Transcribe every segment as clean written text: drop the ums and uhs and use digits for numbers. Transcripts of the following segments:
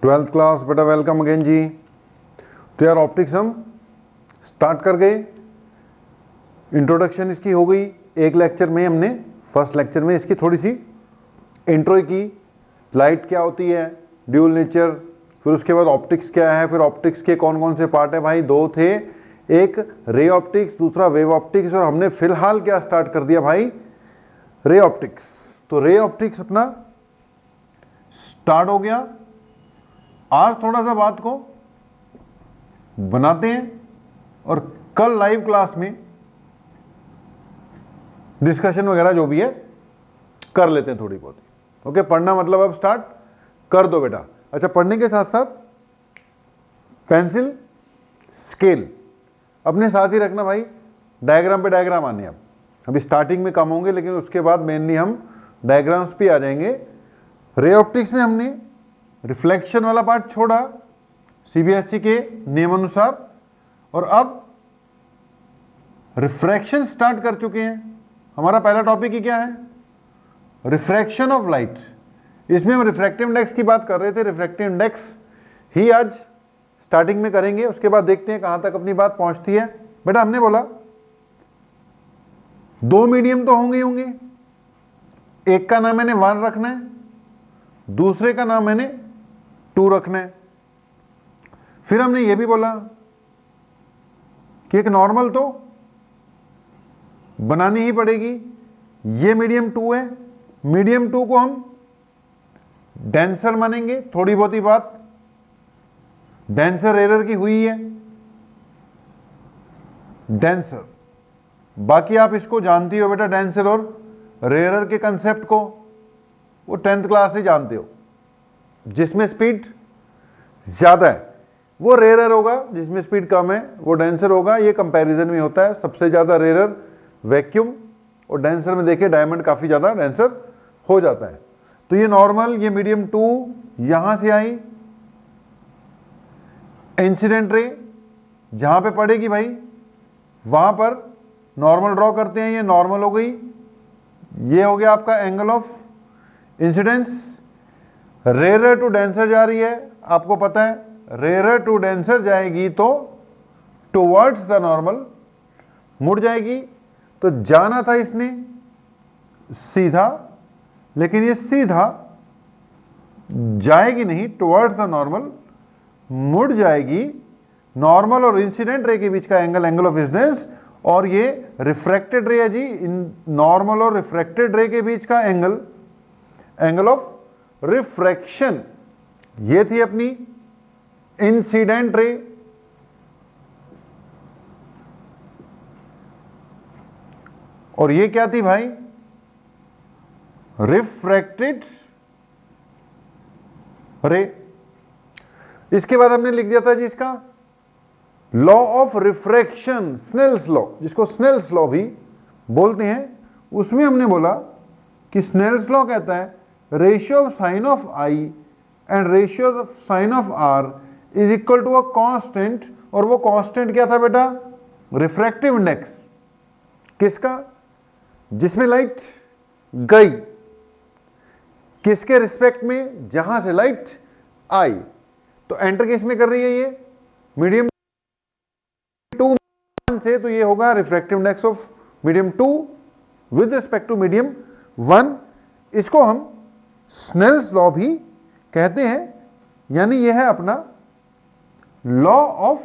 Twelfth class बेटा, welcome again जी। तो यार ऑप्टिक्स हम स्टार्ट कर गए, इंट्रोडक्शन इसकी हो गई एक लेक्चर में। हमने फर्स्ट लेक्चर में इसकी थोड़ी सी इंट्रो की, लाइट क्या होती है, ड्यूल नेचर, फिर उसके बाद ऑप्टिक्स क्या है, फिर ऑप्टिक्स के कौन कौन से पार्ट है भाई, दो थे, एक रे ऑप्टिक्स, दूसरा वेव ऑप्टिक्स, और हमने फिलहाल क्या स्टार्ट कर दिया भाई, रे ऑप्टिक्स। तो रे ऑप्टिक्स अपना स्टार्ट हो गया। आज थोड़ा सा बात को बनाते हैं और कल लाइव क्लास में डिस्कशन वगैरह जो भी है कर लेते हैं थोड़ी बहुत। ओके, पढ़ना मतलब अब स्टार्ट कर दो बेटा। अच्छा, पढ़ने के साथ साथ पेंसिल स्केल अपने साथ ही रखना भाई। डायग्राम पे डायग्राम आने अब अभी स्टार्टिंग में कम होंगे, लेकिन उसके बाद मेनली हम डायग्राम्स पे आ जाएंगे। रे ऑप्टिक्स में हमने रिफ्लेक्शन वाला पार्ट छोड़ा सीबीएसई के नियमानुसार, और अब रिफ्रैक्शन स्टार्ट कर चुके हैं। हमारा पहला टॉपिक ही क्या है, रिफ्रैक्शन ऑफ लाइट। इसमें हम रिफ्रैक्टिव इंडेक्स की बात कर रहे थे, रिफ्रैक्टिव इंडेक्स ही आज स्टार्टिंग में करेंगे। उसके बाद देखते हैं कहां तक अपनी बात पहुंचती है। बेटा हमने बोला दो मीडियम तो होंगे ही होंगे, एक का नाम मैंने 1 रखना है, दूसरे का नाम मैंने 2 रखना है। फिर हमने ये भी बोला कि एक नॉर्मल तो बनानी ही पड़ेगी। ये मीडियम 2 है, मीडियम 2 को हम डेंसर मानेंगे। थोड़ी बहुत ही बात डेंसर एरर की हुई है, डेंसर, बाकी आप इसको जानती हो बेटा, डेंसर और रेयरर के कंसेप्ट को वो 10th क्लास से जानते हो। जिसमें स्पीड ज्यादा है वो रेयरर होगा, जिसमें स्पीड कम है वो डेंसर होगा। ये कंपैरिजन में होता है, सबसे ज्यादा रेयरर वैक्यूम, और डेंसर में देखिए डायमंड काफी ज्यादा डेंसर हो जाता है। तो ये नॉर्मल, ये मीडियम 2 यहां से आई, इंसिडेंट रे जहां पे पड़ेगी भाई वहां पर नॉर्मल ड्रॉ करते हैं। ये नॉर्मल हो गई, ये हो गया आपका angle of incidence. Rare to denser जा रही है, आपको पता है रेयर टू डेंसर जाएगी तो टुवर्ड्स द नॉर्मल मुड़ जाएगी। तो जाना था इसने सीधा, लेकिन ये सीधा जाएगी नहीं, टुवर्ड्स द नॉर्मल मुड़ जाएगी। नॉर्मल और इंसिडेंट रे के बीच का एंगल, एंगल ऑफ इंसिडेंस, और ये रिफ्रैक्टेड रे है जी। इन नॉर्मल और रिफ्रैक्टेड रे के बीच का एंगल, एंगल ऑफ रिफ्रैक्शन। ये थी अपनी इंसिडेंट रे, और ये क्या थी भाई, रिफ्रैक्टेड रे। इसके बाद हमने लिख दिया था जी इसका law of refraction, Snell's law, जिसको स्नेल्स लॉ भी बोलते हैं। उसमें हमने बोला कि स्नेल्स लॉ कहता है ratio of sine of i and ratio of sine of r is equal to a constant. और वो कांस्टेंट क्या था बेटा, रिफ्रैक्टिव इंडेक्स। किसका, जिसमें लाइट गई, किसके रिस्पेक्ट में, जहां से लाइट आई। तो एंटर किस में कर रही है ये, मीडियम 2 से, तो ये होगा refractive index of medium 2 with respect to medium 1। इसको हम स्नेल्स लॉ भी कहते हैं, यानी यह है अपना लॉ ऑफ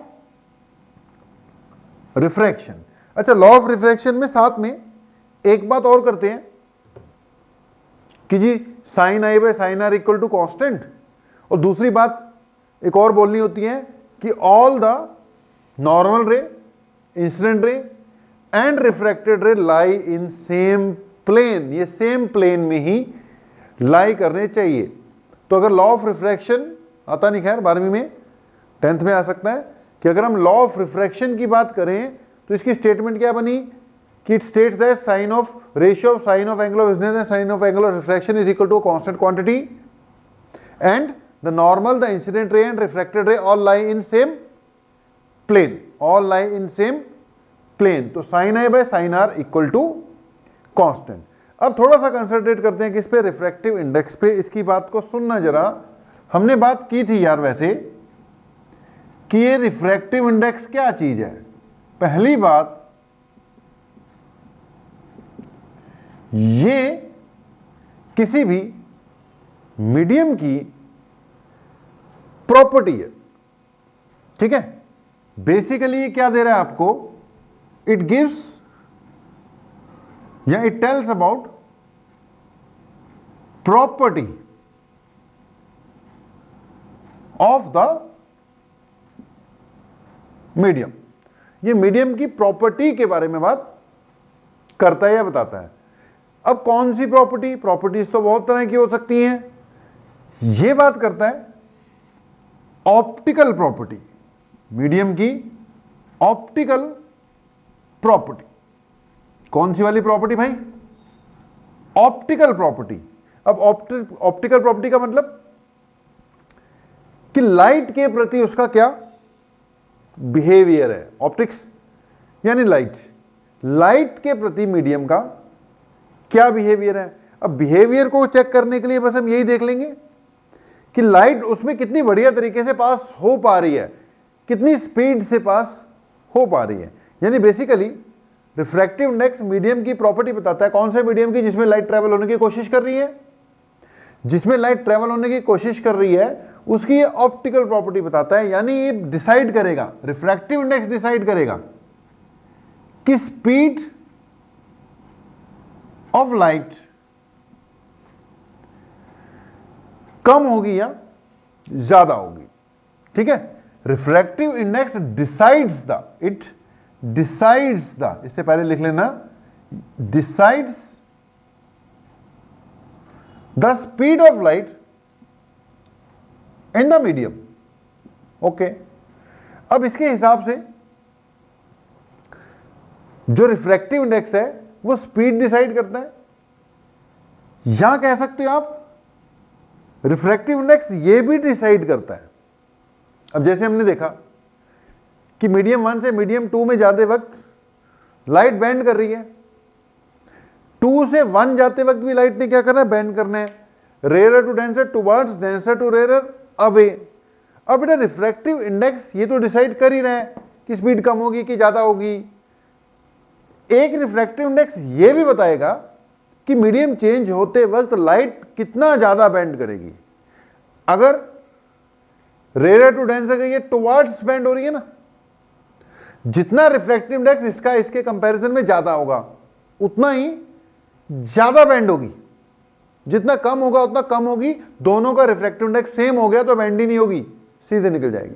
रिफ्रैक्शन। अच्छा, लॉ ऑफ रिफ्रैक्शन में साथ में एक बात और करते हैं कि जी sine I by sine are equal to constant. और दूसरी बात एक और बोलनी होती है कि all the normal ray, incident ray and refracted ray lie in same plane. ये सेम प्लेन में ही लाई करने चाहिए। तो अगर लॉ ऑफ रिफ्रैक्शन आता नहीं, खैर 12वीं में 10th में आ सकता है, कि अगर हम लॉ ऑफ रिफ्रैक्शन की बात करें तो इसकी स्टेटमेंट क्या बनी कि it states that sine of ratio of sine of angle of incidence and sine of angle of refraction is equal to a constant quantity and the normal, the incident ray and refracted ray all lie in same plane, all lie in same plane. तो sine I by sine are equal to constant. अब थोड़ा सा concentrate करते हैं किस पे, refractive index पे। इसकी बात को सुनना जरा, हमने बात की थी यार वैसे कि ये रिफ्रैक्टिव इंडेक्स क्या चीज है। पहली बात, ये किसी भी मीडियम की प्रॉपर्टी है, ठीक है। बेसिकली ये क्या दे रहा है आपको, इट गिव्स या it tells about property of the medium. ये मीडियम की प्रॉपर्टी के बारे में बात करता है या बताता है। अब कौन सी प्रॉपर्टी, प्रॉपर्टीज तो बहुत तरह की हो सकती हैं, ये बात करता है ऑप्टिकल प्रॉपर्टी, मीडियम की ऑप्टिकल प्रॉपर्टी। कौन सी वाली प्रॉपर्टी भाई, ऑप्टिकल प्रॉपर्टी। अब ऑप्टिकल प्रॉपर्टी का मतलब कि लाइट के प्रति उसका क्या बिहेवियर है। ऑप्टिक्स यानी लाइट, लाइट के प्रति मीडियम का क्या बिहेवियर है। अब बिहेवियर को चेक करने के लिए बस हम यही देख लेंगे कि लाइट उसमें कितनी बढ़िया तरीके से पास हो पा रही है, कितनी स्पीड से पास हो पा रही है। यानी बेसिकली रिफ्रैक्टिव इंडेक्स मीडियम की प्रॉपर्टी बताता है। कौन से मीडियम की, जिसमें लाइट ट्रेवल होने की कोशिश कर रही है, जिसमें लाइट ट्रेवल होने की कोशिश कर रही है उसकी ये ऑप्टिकल प्रॉपर्टी बताता है। यानी ये डिसाइड करेगा, रिफ्रैक्टिव इंडेक्स डिसाइड करेगा कि स्पीड ऑफ लाइट कम होगी या ज्यादा होगी, ठीक है। Refractive index decides the, it decides the, इससे पहले लिख लेना, decides the speed of light in the medium. Okay, अब इसके हिसाब से जो रिफ्रैक्टिव इंडेक्स है वो स्पीड डिसाइड करता है। यहां कह सकते हो आप रिफ्रैक्टिव इंडेक्स ये भी डिसाइड करता है। अब जैसे हमने देखा कि मीडियम 1 से मीडियम 2 में जाते वक्त लाइट बेंड कर रही है, 2 से 1 जाते वक्त भी लाइट ने क्या करना है, बेंड करना है, rare to denser, towards denser to rare, away. अब बेटा रिफ्रैक्टिव इंडेक्स ये तो डिसाइड कर ही रहा है कि स्पीड कम होगी कि ज्यादा होगी। एक रिफ्रैक्टिव इंडेक्स ये भी बताएगा कि मीडियम चेंज होते वक्त लाइट कितना ज्यादा बेंड करेगी। अगर रेयर टू डेंसर गई है, टुवर्ड्स बेंड हो रही है ना, जितना रिफ्रैक्टिव इंडेक्स इसका इसके कंपैरिजन में ज्यादा होगा उतना ही ज्यादा बेंड होगी, जितना कम होगा उतना कम होगी। दोनों का रिफ्रैक्टिव इंडेक्स सेम हो गया तो बेंड ही नहीं होगी, सीधे निकल जाएगी।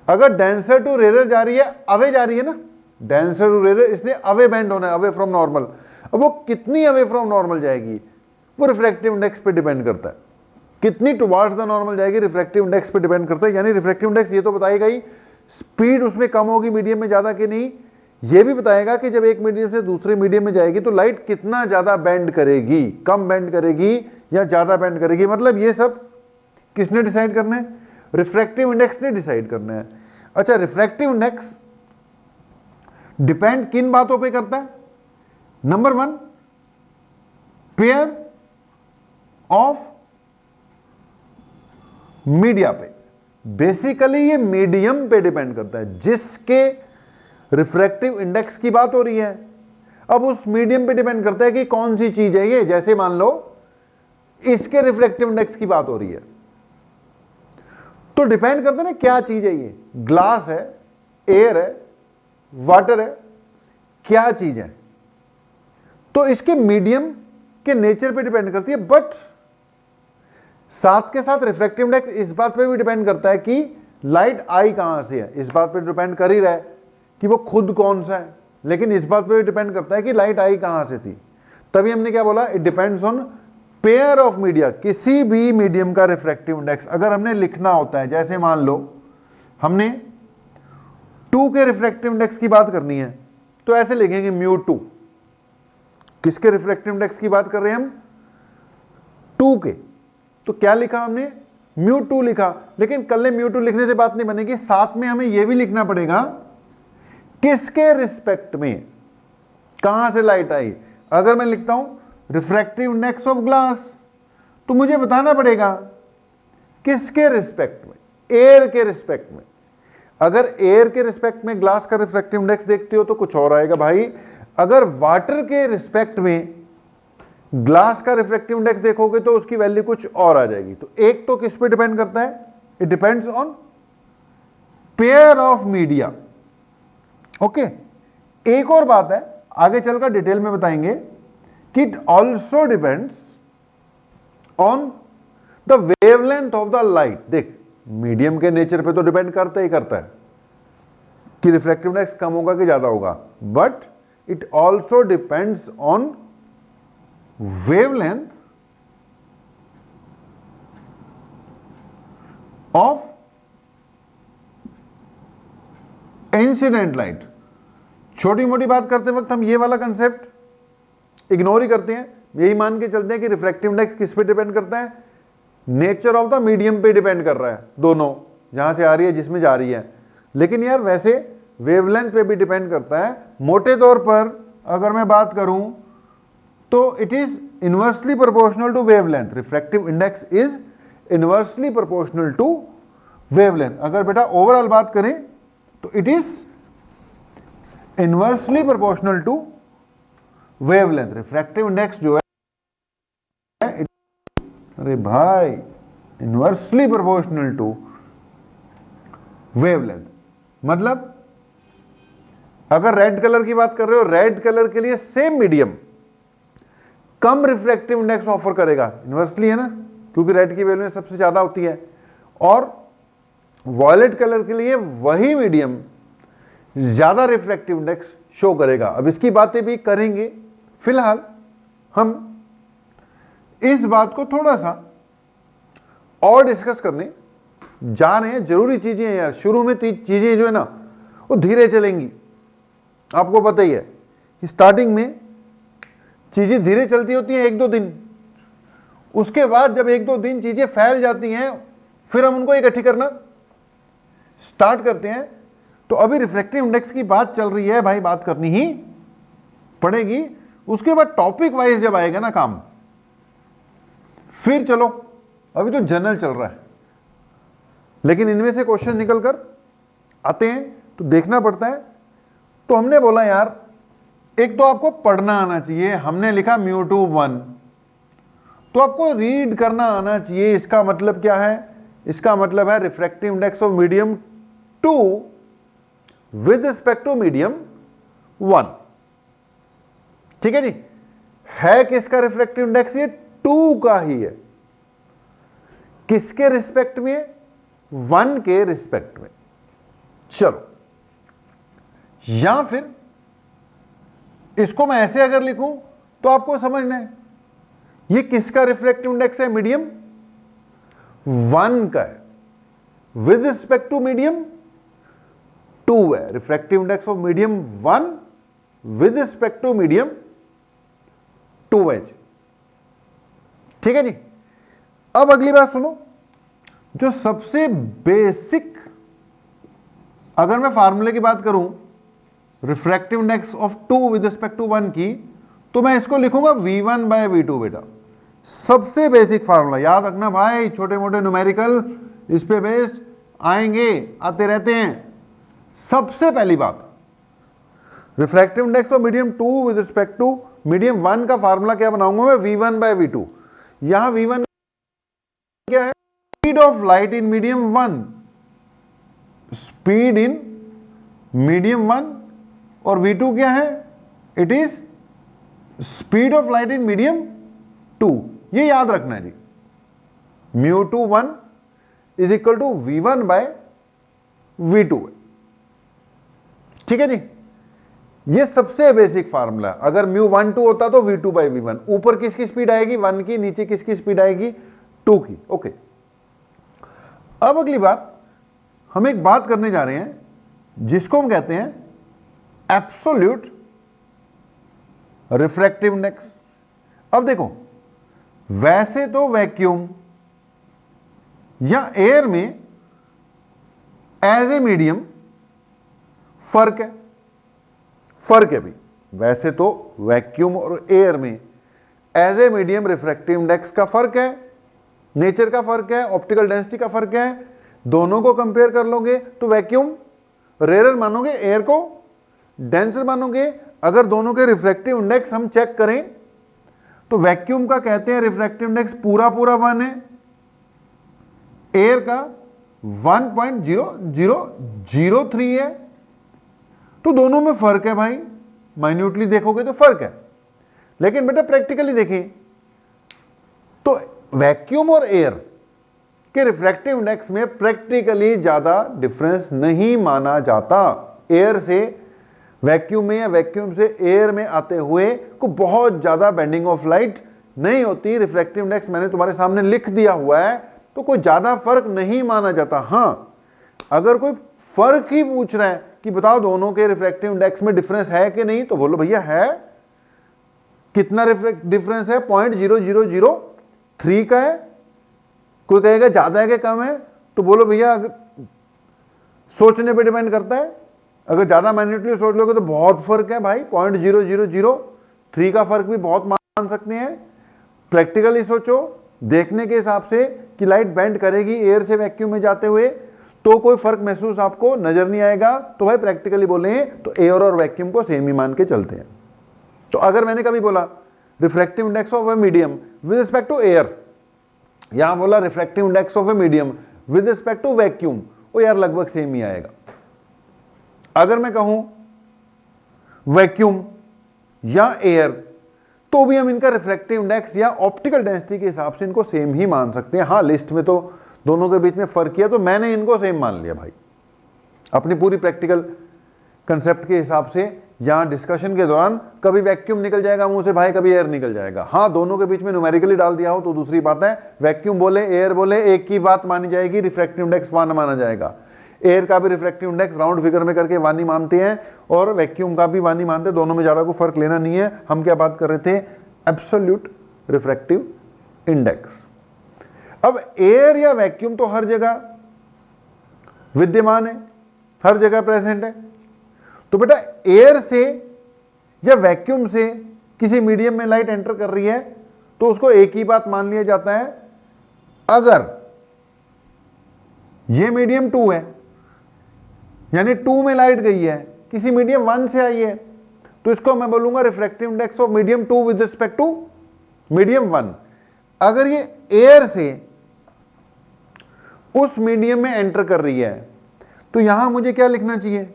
अगर डेंसर टू रेयर जा रही है, अवे जा रही है ना, डेंसर टू रेयर, इसलिए अवे बेंड होना है, अवे फ्रॉम नॉर्मल। अब वो कितनी अवे फ्रॉम नॉर्मल जाएगी वो रिफ्रैक्टिव इंडेक्स पे डिपेंड करता है। कितनी टुवर्ड्स द नॉर्मल जाएगी रिफ्रैक्टिव इंडेक्स पे डिपेंड करता है। यानी रिफ्रैक्टिव इंडेक्स ये तो बताएगा ही स्पीड उसमें कम होगी मीडियम में ज्यादा कि नहीं, ये भी बताएगा कि जब एक मीडियम से दूसरे मीडियम में जाएगी तो लाइट कितना ज्यादा बेंड करेगी, कम बेंड करेगी या ज्यादा बेंड करेगी। मतलब ये सब किसने डिसाइड करना है, रिफ्रैक्टिव इंडेक्स ने डिसाइड करना है। अच्छा, रिफ्रैक्टिव इंडेक्स डिपेंड किन बातों पे करता है। नंबर 1, पेयर ऑफ मीडिया पे। बेसिकली ये मीडियम पे डिपेंड करता है जिसके रिफ्रैक्टिव इंडेक्स की बात हो रही है। अब उस मीडियम पे डिपेंड करता है कि कौन सी चीज है ये। जैसे मान लो इसके रिफ्रैक्टिव इंडेक्स की बात हो रही है तो डिपेंड करता है ना क्या चीज है ये, ग्लास है, एयर है, वाटर है, क्या चीज है। तो इसके मीडियम के नेचर पे डिपेंड करती है। बट साथ के साथ रिफ्रैक्टिव इंडेक्स इस बात पे भी डिपेंड करता है कि लाइट आई कहां से है। इस बात पे डिपेंड कर ही रहा है कि वो खुद कौन सा है, लेकिन इस बात पे भी डिपेंड करता है कि लाइट आई कहां से थी। तभी हमने क्या बोला, it depends on pair of media. किसी भी मीडियम का रिफ्रैक्टिव इंडेक्स अगर हमने लिखना होता है, जैसे मान लो हमने 2 के रिफ्रैक्टिव इंडेक्स की बात करनी है तो ऐसे लिखेंगे μ2। किसके रिफ्रैक्टिव इंडेक्स की बात कर रहे हैं हम, 2 के। तो क्या लिखा हमने, μ2 लिखा। लेकिन कल μ2 लिखने से बात नहीं बनेगी, साथ में हमें यह भी लिखना पड़ेगा किसके रिस्पेक्ट में कहां से लाइट आई। अगर मैं लिखता हूं रिफ्रैक्टिव इंडेक्स ऑफ ग्लास तो मुझे बताना पड़ेगा किसके रिस्पेक्ट में? एयर के रिस्पेक्ट में। अगर एयर के रिस्पेक्ट में ग्लास का रिफ्रैक्टिव इंडेक्स देखते हो तो कुछ और आएगा भाई, अगर वाटर के रिस्पेक्ट में ग्लास का रिफ्रैक्टिव इंडेक्स देखोगे तो उसकी वैल्यू कुछ और आ जाएगी। तो एक तो किस पे डिपेंड करता है? It depends on pair of media. Okay, एक और बात है, आगे चलकर डिटेल में बताएंगे कि it also depends on the wavelength of the light. देख, मीडियम के नेचर पे तो डिपेंड करता ही करता है कि रिफ्रैक्टिव इंडेक्स कम होगा कि ज्यादा होगा, but it also depends on wavelength of incident light. छोटी मोटी बात करते वक्त हम ये वाला कंसेप्ट इग्नोर ही करते हैं, यही मान के चलते हैं कि रिफ्रैक्टिव इंडेक्स किस पे डिपेंड करता है? नेचर ऑफ द मीडियम पे डिपेंड कर रहा है, दोनों जहां से आ रही है जिसमें जा रही है। लेकिन यार वैसे वेवलेंथ पे भी डिपेंड करता है। मोटे तौर पर अगर मैं बात करूं तो it is inversely proportional to wavelength. Refractive index is inversely proportional to wavelength. अगर बेटा ओवरऑल बात करें तो it is inversely proportional to wavelength. Refractive index जो है, अरे भाई, इनवर्सली प्रोपोर्शनल टू वेवलेंथ। मतलब अगर रेड कलर की बात कर रहे हो, रेड कलर के लिए सेम मीडियम कम रिफ्रैक्टिव इंडेक्स ऑफर करेगा, इनवर्सली है ना, क्योंकि रेड की वैल्यू सबसे ज्यादा होती है। और वॉयलेट कलर के लिए वही मीडियम ज्यादा रिफ्रैक्टिव इंडेक्स शो करेगा। अब इसकी बातें भी करेंगे, फिलहाल हम इस बात को थोड़ा सा और डिस्कस करने जा रहे हैं। जरूरी चीजें हैं यार, शुरू में चीजें जो है ना वो धीरे चलेंगी। आपको पता ही है कि स्टार्टिंग में चीजें धीरे चलती होती हैं 1-2 दिन, उसके बाद जब 1-2 दिन चीजें फैल जाती हैं फिर हम उनको इकट्ठी करना स्टार्ट करते हैं। तो अभी रिफ्रैक्टिव इंडेक्स की बात चल रही है भाई, बात करनी ही पड़ेगी। उसके बाद टॉपिक वाइज जब आएगा ना काम, फिर चलो, अभी तो जनरल चल रहा है, लेकिन इनमें से क्वेश्चन निकल कर आते हैं तो देखना पड़ता है। तो हमने बोला यार एक तो आपको पढ़ना आना चाहिए, हमने लिखा μ2 1, तो आपको रीड करना आना चाहिए। इसका मतलब क्या है? इसका मतलब है refractive index of medium 2 with respect to medium 1। ठीक है जी, है किसका रिफ्रैक्टिव इंडेक्स? ये 2 का ही है। किसके रिस्पेक्ट में? 1 के रिस्पेक्ट में। चलो, या फिर इसको मैं ऐसे अगर लिखूं तो आपको समझना है ये किसका रिफ्रैक्टिव इंडेक्स है? मीडियम 1 का है, विद रिस्पेक्ट टू मीडियम 2 है। Refractive index of medium 1 with respect to medium 2 है। ठीक है जी। अब अगली बात सुनो, जो सबसे बेसिक, अगर मैं फार्मूले की बात करूं refractive index of 2 with respect to 1 की, तो मैं इसको लिखूंगा v1/v2। बेटा सबसे बेसिक फार्मूला याद रखना भाई, छोटे मोटे न्यूमेरिकल इस पे बेस्ड आएंगे, आते रहते हैं। सबसे पहली बात, refractive index of medium 2 with respect to medium 1 का फार्मूला क्या बनाऊंगा मैं? v1/v2। यहां v1 क्या है? Speed of light in medium 1, speed in medium 1, और v2 क्या है? It is speed of light in medium 2। ये याद रखना है जी, μ2 1 इज इक्वल टू v1/v2। ठीक है जी, ये सबसे बेसिक फार्मूला। अगर μ1 2 होता तो v2/v1। ऊपर किसकी स्पीड आएगी? 1 की। नीचे किसकी स्पीड आएगी? 2 की। ओके, अब अगली बात, हम एक बात करने जा रहे हैं जिसको हम कहते हैं एब्सोल्यूट रिफ्रैक्टिव इंडेक्स। अब देखो, वैसे तो वैक्यूम या एयर में एज ए मीडियम फर्क है, फर्क है भी। वैसे तो वैक्यूम और एयर में as a medium refractive index का फर्क है, नेचर का फर्क है, ऑप्टिकल डेंसिटी का फर्क है, दोनों को कंपेयर कर लोगे तो वैक्यूम रेयर मानोगे, एयर को डेंसर मानोगे। अगर दोनों के रिफ्रैक्टिव इंडेक्स हम चेक करें तो वैक्यूम का कहते हैं रिफ्रैक्टिव इंडेक्स पूरा 1 है, एयर का 1.0003 है। तो दोनों में फर्क है भाई, माइन्यूटली देखोगे तो फर्क है। लेकिन बेटा प्रैक्टिकली देखें तो वैक्यूम और एयर के रिफ्रैक्टिव इंडेक्स में प्रैक्टिकली ज्यादा डिफरेंस नहीं माना जाता। एयर से वैक्यूम में या वैक्यूम से एयर में आते हुए को बहुत ज्यादा बेंडिंग ऑफ लाइट नहीं होती। रिफ्रैक्टिव इंडेक्स मैंने तुम्हारे सामने लिख दिया हुआ है, तो कोई ज्यादा फर्क नहीं माना जाता। हां, अगर कोई फर्क ही पूछ रहा है कि बताओ दोनों के रिफ्रैक्टिव इंडेक्स में डिफरेंस है कि नहीं, तो बोलो भैया है। कितना डिफरेंस है? 0.0003 का है। कोई कहेगा ज्यादा है कि कम है, तो बोलो भैया सोचने पे डिपेंड करता है। अगर ज्यादा मैग्नीट्यूड सोच लोगे तो बहुत फर्क है भाई, 0.0003 का फर्क भी बहुत मान सकते हैं। प्रैक्टिकली सोचो, देखने के हिसाब से कि लाइट बेंड करेगी एयर से वैक्यूम में जाते हुए, तो कोई फर्क महसूस आपको नजर नहीं आएगा। तो भाई प्रैक्टिकली बोले तो एयर और वैक्यूम को सेम ही मान के चलते हैं। तो अगर मैंने कभी बोला refractive index of a medium with respect to air, यहां बोला refractive index of a medium with respect to vacuum, वो यार लगभग सेम ही आएगा। अगर मैं कहूं वैक्यूम या एयर, तो भी हम इनका रिफ्रैक्टिव इंडेक्स या ऑप्टिकल डेंसिटी के हिसाब से इनको सेम ही मान सकते हैं। हां, लिस्ट में तो दोनों के बीच में फर्क किया, तो मैंने इनको सेम मान लिया भाई अपनी पूरी प्रैक्टिकल कंसेप्ट के हिसाब से। यहां डिस्कशन के दौरान कभी वैक्यूम निकल जाएगा मुंह से भाई, कभी एयर निकल जाएगा। हां, दोनों के बीच में न्यूमेरिकली डाल दिया हो तो दूसरी बात है। वैक्यूम बोले एयर बोले एक ही बात मानी जाएगी, रिफ्रैक्टिव इंडेक्स 1 माना जाएगा। एयर का भी रिफ्रैक्टिव इंडेक्स राउंड फिगर में करके 1 ही मानते हैं और वैक्यूम का भी 1 ही मानते हैं। दोनों में ज्यादा कोई फर्क लेना नहीं है। हम क्या बात कर रहे थे? Absolute refractive index. अब एयर या वैक्यूम तो हर जगह विद्यमान है, हर जगह प्रेजेंट है। तो बेटा एयर से या वैक्यूम से किसी मीडियम में लाइट एंटर कर रही है तो उसको एक ही बात मान लिया जाता है। अगर ये मीडियम 2 है, यानी 2 में लाइट गई है, किसी मीडियम 1 से आई है, तो इसको मैं बोलूंगा refractive index of medium 2 with respect to medium 1। अगर ये एयर से उस मीडियम में एंटर कर रही है तो यहां मुझे क्या लिखना चाहिए?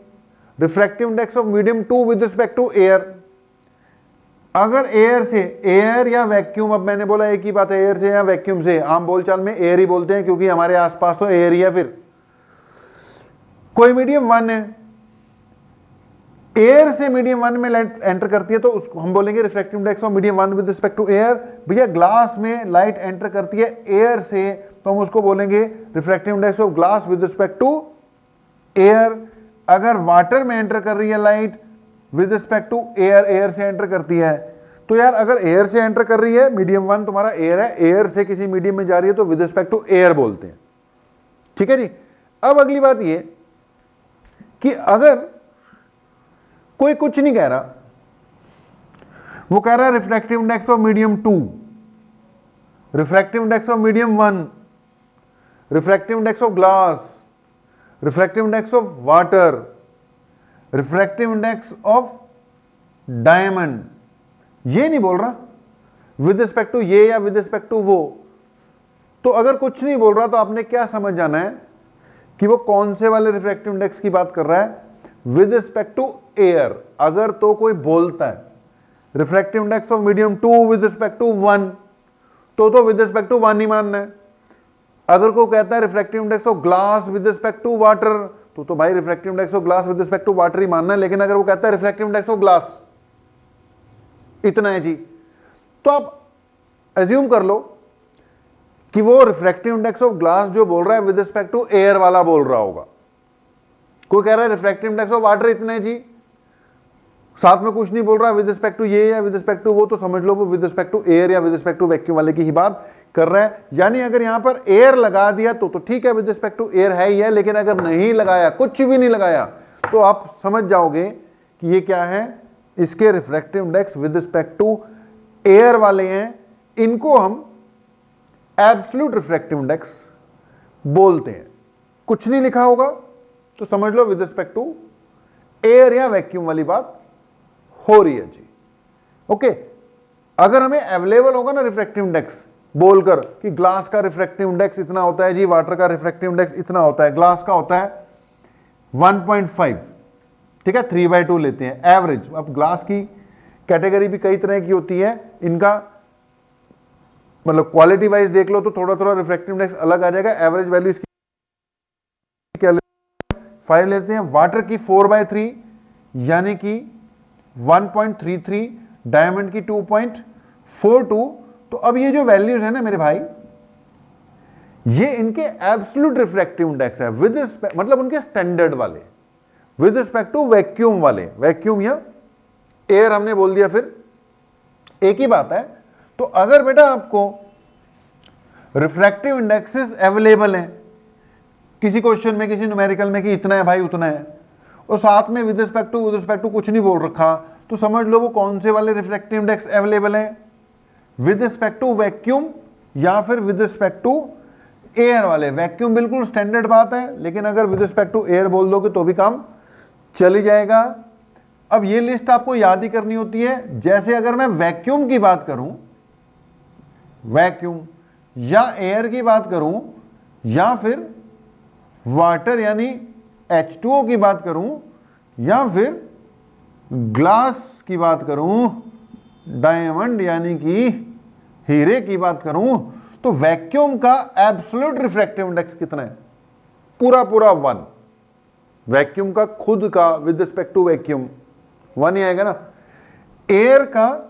Refractive index of medium 2 with respect to air. अगर एयर से, एयर या वैक्यूम, अब मैंने बोला एक ही बात है, एयर से या वैक्यूम से, आम बोलचाल में एयर ही बोलते हैं क्योंकि हमारे आसपास तो एयर ही है। फिर कोई मीडियम 1 है, एयर से मीडियम 1 में लाइट एंटर करती है तो उसको हम बोलेंगे refractive index of medium 1 with respect to air. भैया ग्लास में लाइट एंटर करती है एयर से तो हम उसको बोलेंगे refractive index of glass with respect to air. अगर वाटर में एंटर कर रही है light with respect to air, air से एंटर करती है, तो यार अगर एयर से एंटर कर रही है, मीडियम 1 तुम्हारा एयर है, एयर से किसी मीडियम में जा रही है तो विद रिस्पेक्ट टू एयर बोलते हैं। ठीक है जी। अब अगली बात ये कि अगर कोई कुछ नहीं कह रहा, वो कह रहा है refractive index of medium 2, refractive index of medium 1, refractive index of glass, refractive index of water, refractive index of diamond, ये नहीं बोल रहा विद रिस्पेक्ट टू ये या विद रिस्पेक्ट टू वो। तो अगर कुछ नहीं बोल रहा तो आपने क्या समझ जाना है कि वो कौन से वाले रिफ्रैक्टिव इंडेक्स की बात कर रहा है? With respect to air. अगर तो कोई बोलता है refractive index of medium 2 with respect to 1, तो विद रिस्पेक्ट टू 1 ही मानना है। अगर कोई कहता है refractive index of glass with respect to water, तो भाई refractive index of glass with respect to water ही मानना है। लेकिन अगर वो कहता है रिफ्रैक्टिव इंडेक्स ऑफ ग्लास, इतना है जी, तो आप एज्यूम कर लो कि वो रिफ्रैक्टिव इंडेक्स ऑफ ग्लास जो बोल रहा है विद रिस्पेक्ट टू एयर वाला बोल रहा होगा। कोई कह रहा है रिफ्रैक्टिव इंडेक्स ऑफ वाटर इतना है जी, साथ में कुछ नहीं बोल रहा विद रिस्पेक्ट टू ये या विद रिस्पेक्ट टू वो, तो समझ लो वो विद रिस्पेक्ट टू एयर या विद रिस्पेक्ट टू वैक्यूम वाले की ही बात कर रहा है। यानी अगर यहां पर एयर लगा दिया तो ठीक है, विद रिस्पेक्ट टू एयर है ही है। लेकिन अगर नहीं लगाया, कुछ भी नहीं लगाया, तो आप समझ जाओगे कि ये क्या है, इसके refractive index with respect to air वाले हैं। इनको हम एब्सोल्यूट रिफ्रैक्टिव इंडेक्स बोलते हैं। कुछ नहीं लिखा होगा तो समझ लो विद रिस्पेक्ट टू एयर या वैक्यूम वाली बात हो रही है जी। ओके, अगर हमें अवेलेबल होगा ना रिफ्रैक्टिव इंडेक्स बोलकर कि ग्लास का रिफ्रैक्टिव इंडेक्स इतना होता है जी, वाटर का रिफ्रैक्टिव इंडेक्स इतना होता है, ग्लास का होता है 1.5, ठीक है, 3/2 लेते हैं एवरेज। अब ग्लास की कैटेगरी भी कई तरह की होती है, इनका मतलब क्वालिटी वाइज देख लो तो थोड़ा थोड़ा रिफ्रैक्टिव इंडेक्स अलग आ जाएगा। एवरेज वैल्यू इसकी क्या 5 लेते हैं। वाटर की 4/3 यानी कि 1.33, डायमंड की 2.42। तो अब ये जो वैल्यूज है ना मेरे भाई, ये इनके एब्सोल्यूट रिफ्रैक्टिव इंडेक्स है विद मतलब उनके स्टैंडर्ड वाले, विद रिस्पेक्ट टू वैक्यूम वाले। वैक्यूम या एयर हमने बोल दिया, फिर एक ही बात है। तो अगर बेटा आपको रिफ्रैक्टिव इंडेक्सेस अवेलेबल हैं किसी क्वेश्चन में, किसी न्यूमेरिकल में कि इतना है भाई उतना है, और साथ में विद रिस्पेक्ट टू कुछ नहीं बोल रखा, तो समझ लो वो कौन से वाले रिफ्रैक्टिव इंडेक्स अवेलेबल हैं, विद रिस्पेक्ट टू वैक्यूम या फिर विद रिस्पेक्ट टू एयर वाले। वैक्यूम बिल्कुल स्टैंडर्ड बात है, लेकिन अगर विद रिस्पेक्ट टू एयर बोल दोगे तो भी काम चली जाएगा। अब ये लिस्ट आपको याद ही करनी होती है। जैसे अगर मैं वैक्यूम की बात करूं, वैक्यूम या एयर की बात करूं, या फिर वाटर यानी H2O की बात करूं, या फिर ग्लास की बात करूं, डायमंड यानी कि हीरे की बात करूं, तो वैक्यूम का एब्सोल्यूट रिफ्रैक्टिव इंडेक्स कितना है? पूरा पूरा 1। वैक्यूम का खुद का विद रिस्पेक्ट टू वैक्यूम 1 ही आएगा ना। एयर का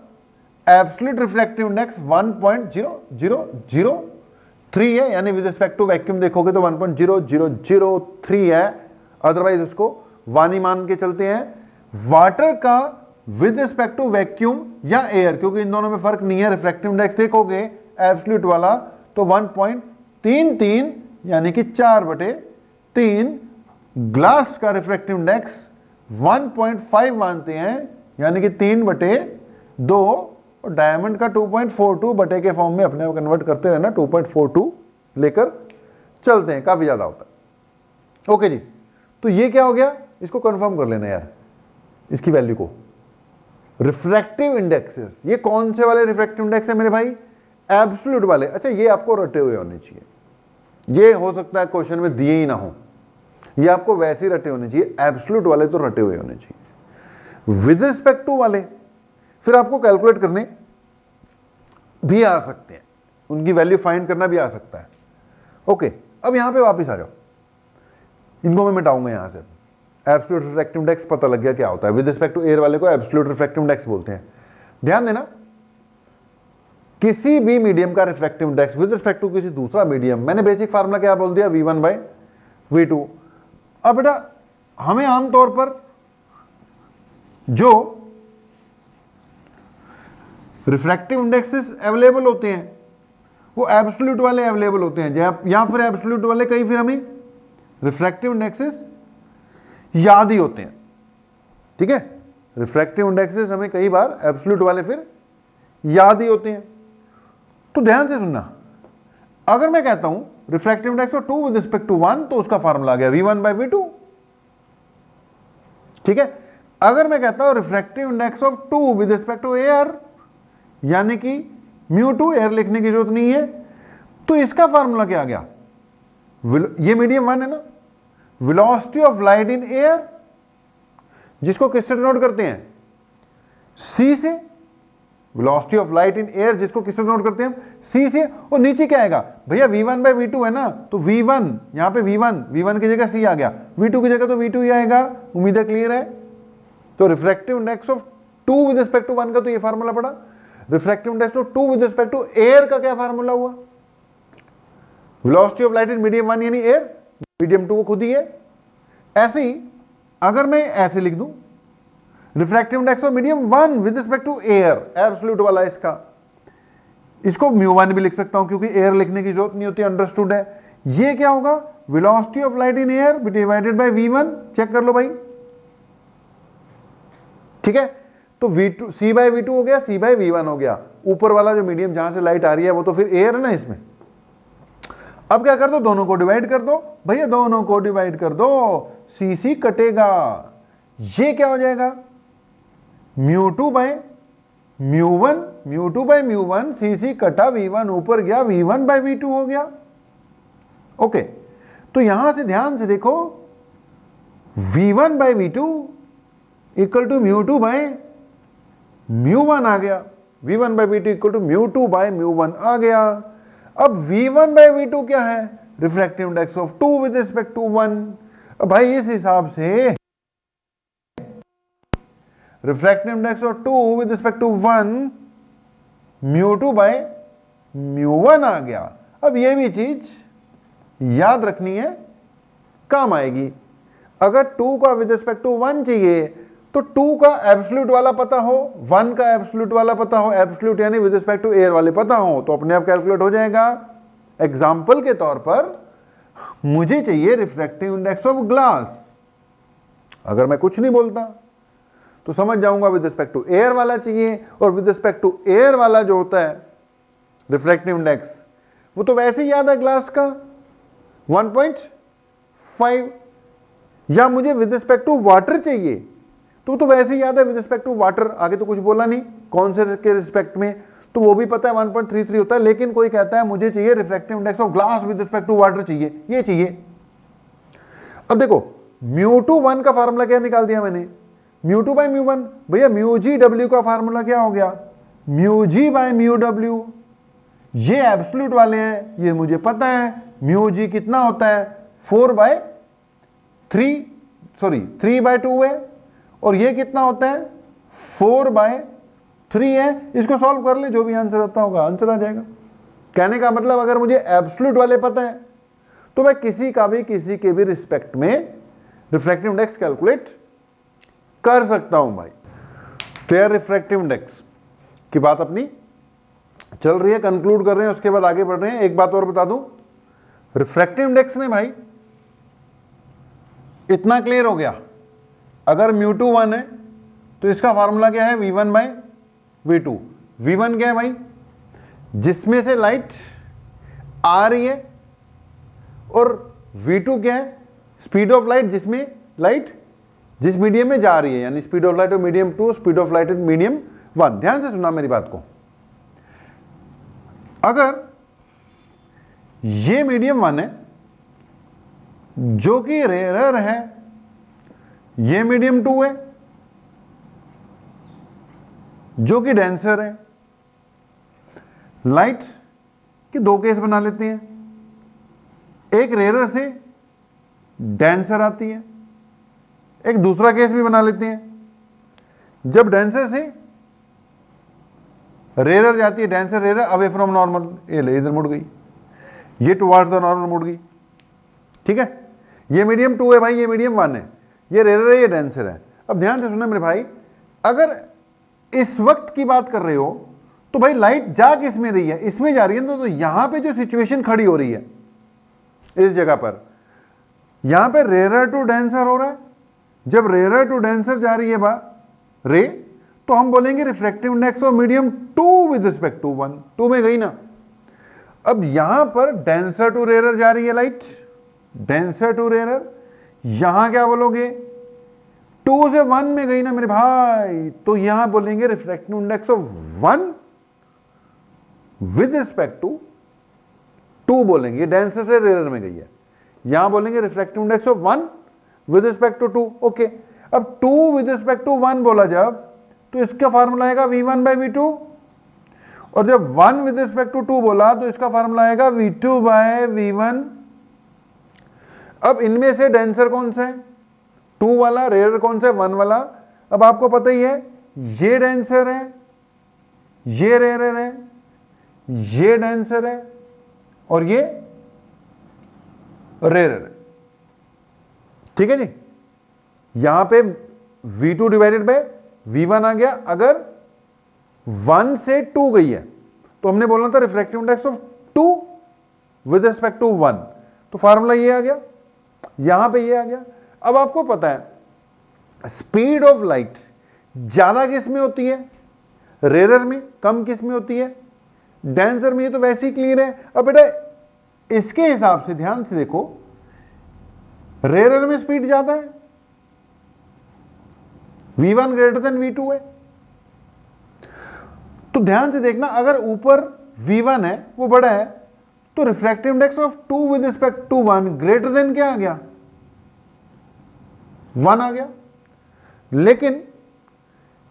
एब्सोल्यूट रिफ्रैक्टिव इंडेक्स 1.0003 है, यानी विद रिस्पेक्ट टू वैक्यूम देखोगे तो 1.0003 है, अदरवाइज उसको 1 ही मान के चलते हैं। वाटर का विद रिस्पेक्ट टू वैक्यूम या एयर, क्योंकि इन दोनों में फर्क नहीं है, रिफ्रैक्टिव इंडेक्स देखोगे एब्सोल्यूट वाला तो 1.33 यानी कि 4/3। ग्लास का रिफ्रैक्टिव इंडेक्स 1.5 मानते हैं, यानी कि 3/2, और डायमंड का 2.42 बटे के फॉर्म में अपने कन्वर्ट करते रहना, 2.42 लेकर चलते हैं, काफी ज्यादा होता है। ओके जी, तो ये क्या हो गया, इसको कंफर्म कर लेना यार, इसकी वैल्यू को। रिफ्रैक्टिव इंडेक्सेस, ये कौन से वाले रिफ्रैक्टिव इंडेक्स है मेरे भाई? एब्सोल्यूट वाले। अच्छा, ये आपको रटे हुए होने चाहिए, ये हो सकता है क्वेश्चन में दिए ही ना हो, ये आपको वैसे ही रटे होने चाहिए। एब्सोल्यूट वाले तो रटे हुए होने चाहिए। विद रिस्पेक्ट टू वाले फिर आपको कैलकुलेट करने भी आ सकते हैं, उनकी वैल्यू फाइंड करना भी आ सकता है। ओके, अब यहां पे वापस आ जाओ, इनको मैं मिटाऊंगा यहां से। एब्सोल्यूट रिफ्रैक्टिव इंडेक्स पता लग गया क्या होता है। विद रिस्पेक्ट टू एयर वाले को एब्सोल्यूट रिफ्रैक्टिव इंडेक्स बोलते हैं। ध्यान देना, किसी भी मीडियम का refractive index with respect to किसी दूसरा मीडियम, मैंने बेसिक फार्मूला क्या बोल दिया, V1/V2। अब बेटा हमें आमतौर पर जो रिफ्रैक्टिव इंडेक्सेस अवेलेबल होते हैं वो एब्सोल्यूट वाले अवेलेबल होते हैं, या फिर एब्सोल्यूट वाले कई फिर हमें रिफ्रैक्टिव इंडेक्सेस याद ही होते हैं। ठीक है, रिफ्रैक्टिव इंडेक्सेस हमें कई बार एब्सोल्यूट वाले फिर याद ही होते हैं। तो ध्यान से सुनना, अगर मैं कहता हूं refractive index of 2 with respect to 1, तो उसका फार्मूला आ गया V1/V2। ठीक है, अगर मैं कहता हूं refractive index of 2 with respect to air, यानी कि μ2, एयर लिखने की जरूरत नहीं है, तो इसका फार्मूला क्या आ गया? ये मीडियम 1 है ना, velocity of light in air, जिसको किससे डिनोट करते हैं? C से। Velocity of light in air जिसको किससे डिनोट करते हैं? C से। और नीचे क्या आएगा भैया? V1/V2 है ना, तो V1 यहां पे V1 की जगह C आ गया, V2 की जगह तो V2 ही आएगा। उम्मीद है क्लियर है। तो refractive index of 2 with respect to 1 का तो ये फार्मूला पड़ा। Refractive index of 2 with respect to air का क्या फार्मूला हुआ? Velocity of light in medium 1 यानी एयर, मीडियम 2 वो खुद ही है। ऐसे ही अगर मैं ऐसे लिख दूं refractive index of medium 1 with respect to air, absolute वाला इसका, इसको μ1 भी लिख सकता हूं क्योंकि एयर लिखने की जरूरत नहीं होती, अंडरस्टूड है। ये क्या होगा? Velocity of light in air divided by V1। Check कर लो भाई। ठीक है, तो V2 C/V2 हो गया, C/V1 हो गया। ऊपर वाला जो मीडियम जहां से लाइट आ रही है वो तो फिर एयर है ना इसमें, अब क्या कर दो, दोनों को डिवाइड कर दो भैया, दोनों को डिवाइड कर दो, सी सी कटेगा, ये क्या हो जाएगा μ2 बाय μ1, μ2 बाय μ1, सी सी कटा v1 ऊपर गया, v1 बाय v2 हो गया। ओके, तो यहां से ध्यान से देखो, v1 by v2 equal to μ2 by μ1 आ गया, v1 by v2 equal to μ2 by μ1 आ गया। अब v1 बाय v2 क्या है, refractive index of 2 with respect to 1। अब भाई इस हिसाब से refractive index of 2 with respect to 1 μ2 by μ1 आ गया। अब ये भी चीज याद रखनी है, काम आएगी। अगर 2 का विद रिस्पेक्ट टू 1 चाहिए तो 2 का एब्सोल्यूट वाला पता हो, 1 का एब्सोल्यूट वाला पता हो, एब्सोल्यूट यानी विद रिस्पेक्ट टू एयर वाले पता हो, तो अपने आप कैलकुलेट हो जाएगा। एग्जाम्पल के तौर पर मुझे चाहिए रिफ्रैक्टिव इंडेक्स ऑफ ग्लास, अगर मैं कुछ नहीं बोलता तो समझ जाऊंगा विद रिस्पेक्ट टू एयर वाला चाहिए, और विद रिस्पेक्ट टू एयर वाला जो होता है रिफ्रैक्टिव इंडेक्स वो तो वैसे ही याद है ग्लास का 1.5, या मुझे विद रिस्पेक्ट टू वाटर चाहिए तो वैसे ही याद है विद रिस्पेक्ट टू वाटर, आगे तो कुछ बोला नहीं कौन से के रिस्पेक्ट में, तो वो भी पता है 1.33 होता है। लेकिन कोई कहता है मुझे चाहिए refractive index of glass with respect to water चाहिए, ये चाहिए। अब देखो μ2 1 का फार्मूला क्या निकाल दिया मैंने, μ2 बाय μ1, भैया μg w का फार्मूला क्या हो गया, μg बाय μw, ये एब्सोल्यूट वाले हैं, ये मुझे पता है। μg कितना होता है 3 बाय 2 है, और ये कितना होता है 4 बाय 3 है। इसको सॉल्व कर ले, जो भी आंसर आता होगा आंसर आ जाएगा। कहने का मतलब अगर मुझे एब्सोल्यूट वाले पता है तो मैं किसी के भी रिस्पेक्ट में रिफ्रैक्टिव इंडेक्स कैलकुलेट कर सकता हूं भाई। तो यार रिफ्रैक्टिव इंडेक्स की बात अपनी चल रही है, कंक्लूड कर रहे हैं, उसके बाद आगे बढ़ रहे हैं। एक बात और बता दूं, रिफ्रैक्टिव इंडेक्स में भाई इतना क्लियर हो गया, अगर μ2 1 है तो इसका फार्मूला क्या है v1 बाय v2। v1 क्या है भाई, जिसमें से लाइट आ रही है, और v2 क्या है, स्पीड ऑफ लाइट जिसमें लाइट जिस मीडियम में जा रही है, यानी speed of light of medium 2, speed of light in medium 1। ध्यान से सुना मेरी बात को, अगर ये मीडियम 1 है जो कि रेयर है, ये मीडियम 2 है जो कि डेंसर है, लाइट के दो केस बना लेते हैं, एक रेयर से डेंसर आती है, एक दूसरा केस भी बना लेते हैं जब डेंसर से रेयर जाती है, denser rare away from normal, ये ले इधर मुड़ गई, ये टुवार्ड्स द नॉर्मल मुड़ गई, ठीक है। ये मीडियम 2 है भाई, ये मीडियम 1 है, ये रेयर है, ये डेंसर है। अब ध्यान से सुनना मेरे भाई, अगर इस वक्त की बात कर रहे हो तो भाई लाइट जा किस में रही है, इसमें जा रही है। तो यहां पे जो सिचुएशन खड़ी हो रही है इस जगह पर, यहां पे रेयर टू डेंसर हो रहा है। जब रेयर टू डेंसर जा रही है रे, तो हम बोलेंगे refractive index of medium 2 with respect to 1, 2 में गई ना। अब यहां पर डेंसर टू रेयर जा रही है लाइट, डेंसर टू रेयर, यहां क्या बोलोगे 2 से 1 में गई ना मेरे भाई, तो यहां बोलेंगे refractive index of 1 with respect to 2 बोलेंगे, डेंसर से रेयर में गई है। यहां बोलेंगे refractive index of 1 with respect to 2। Okay, अब 2 विद रिस्पेक्ट टू 1 बोला जब, तो इसका फार्मूला आएगा v1 बाय v2, और जब 1 विद रिस्पेक्ट टू 2 बोला तो इसका फार्मूला आएगा v2 बाय v1। अब इनमें से डेंसर कौन सा है, 2 वाला, रेयर कौन सा है, 1 वाला। अब आपको पता ही है, ये डेंसर है, ये रेयर है, ये डेंसर है, और ये रेयर है, ठीक है जी। यहां पे v2 डिवाइडेड बाय v1 आ गया। अगर 1 से 2 गई है तो हमने बोलना था refractive index of 2 with respect to 1, तो फार्मूला ये आ गया, यहां पे ये आ गया। अब आपको पता है स्पीड ऑफ लाइट ज्यादा किस में होती है, रेयर में, कम किस में होती है, डेंसर में। ये तो वैसे ही क्लियर है। अब बेटा इसके हिसाब से ध्यान से देखो, रेयर में स्पीड ज्यादा है, V1 ग्रेटर देन V2 है। तो ध्यान से देखना, अगर ऊपर V1 है वो बड़ा है, तो refractive index of 2 with respect to 1 greater than क्या आ गया, 1 आ गया। लेकिन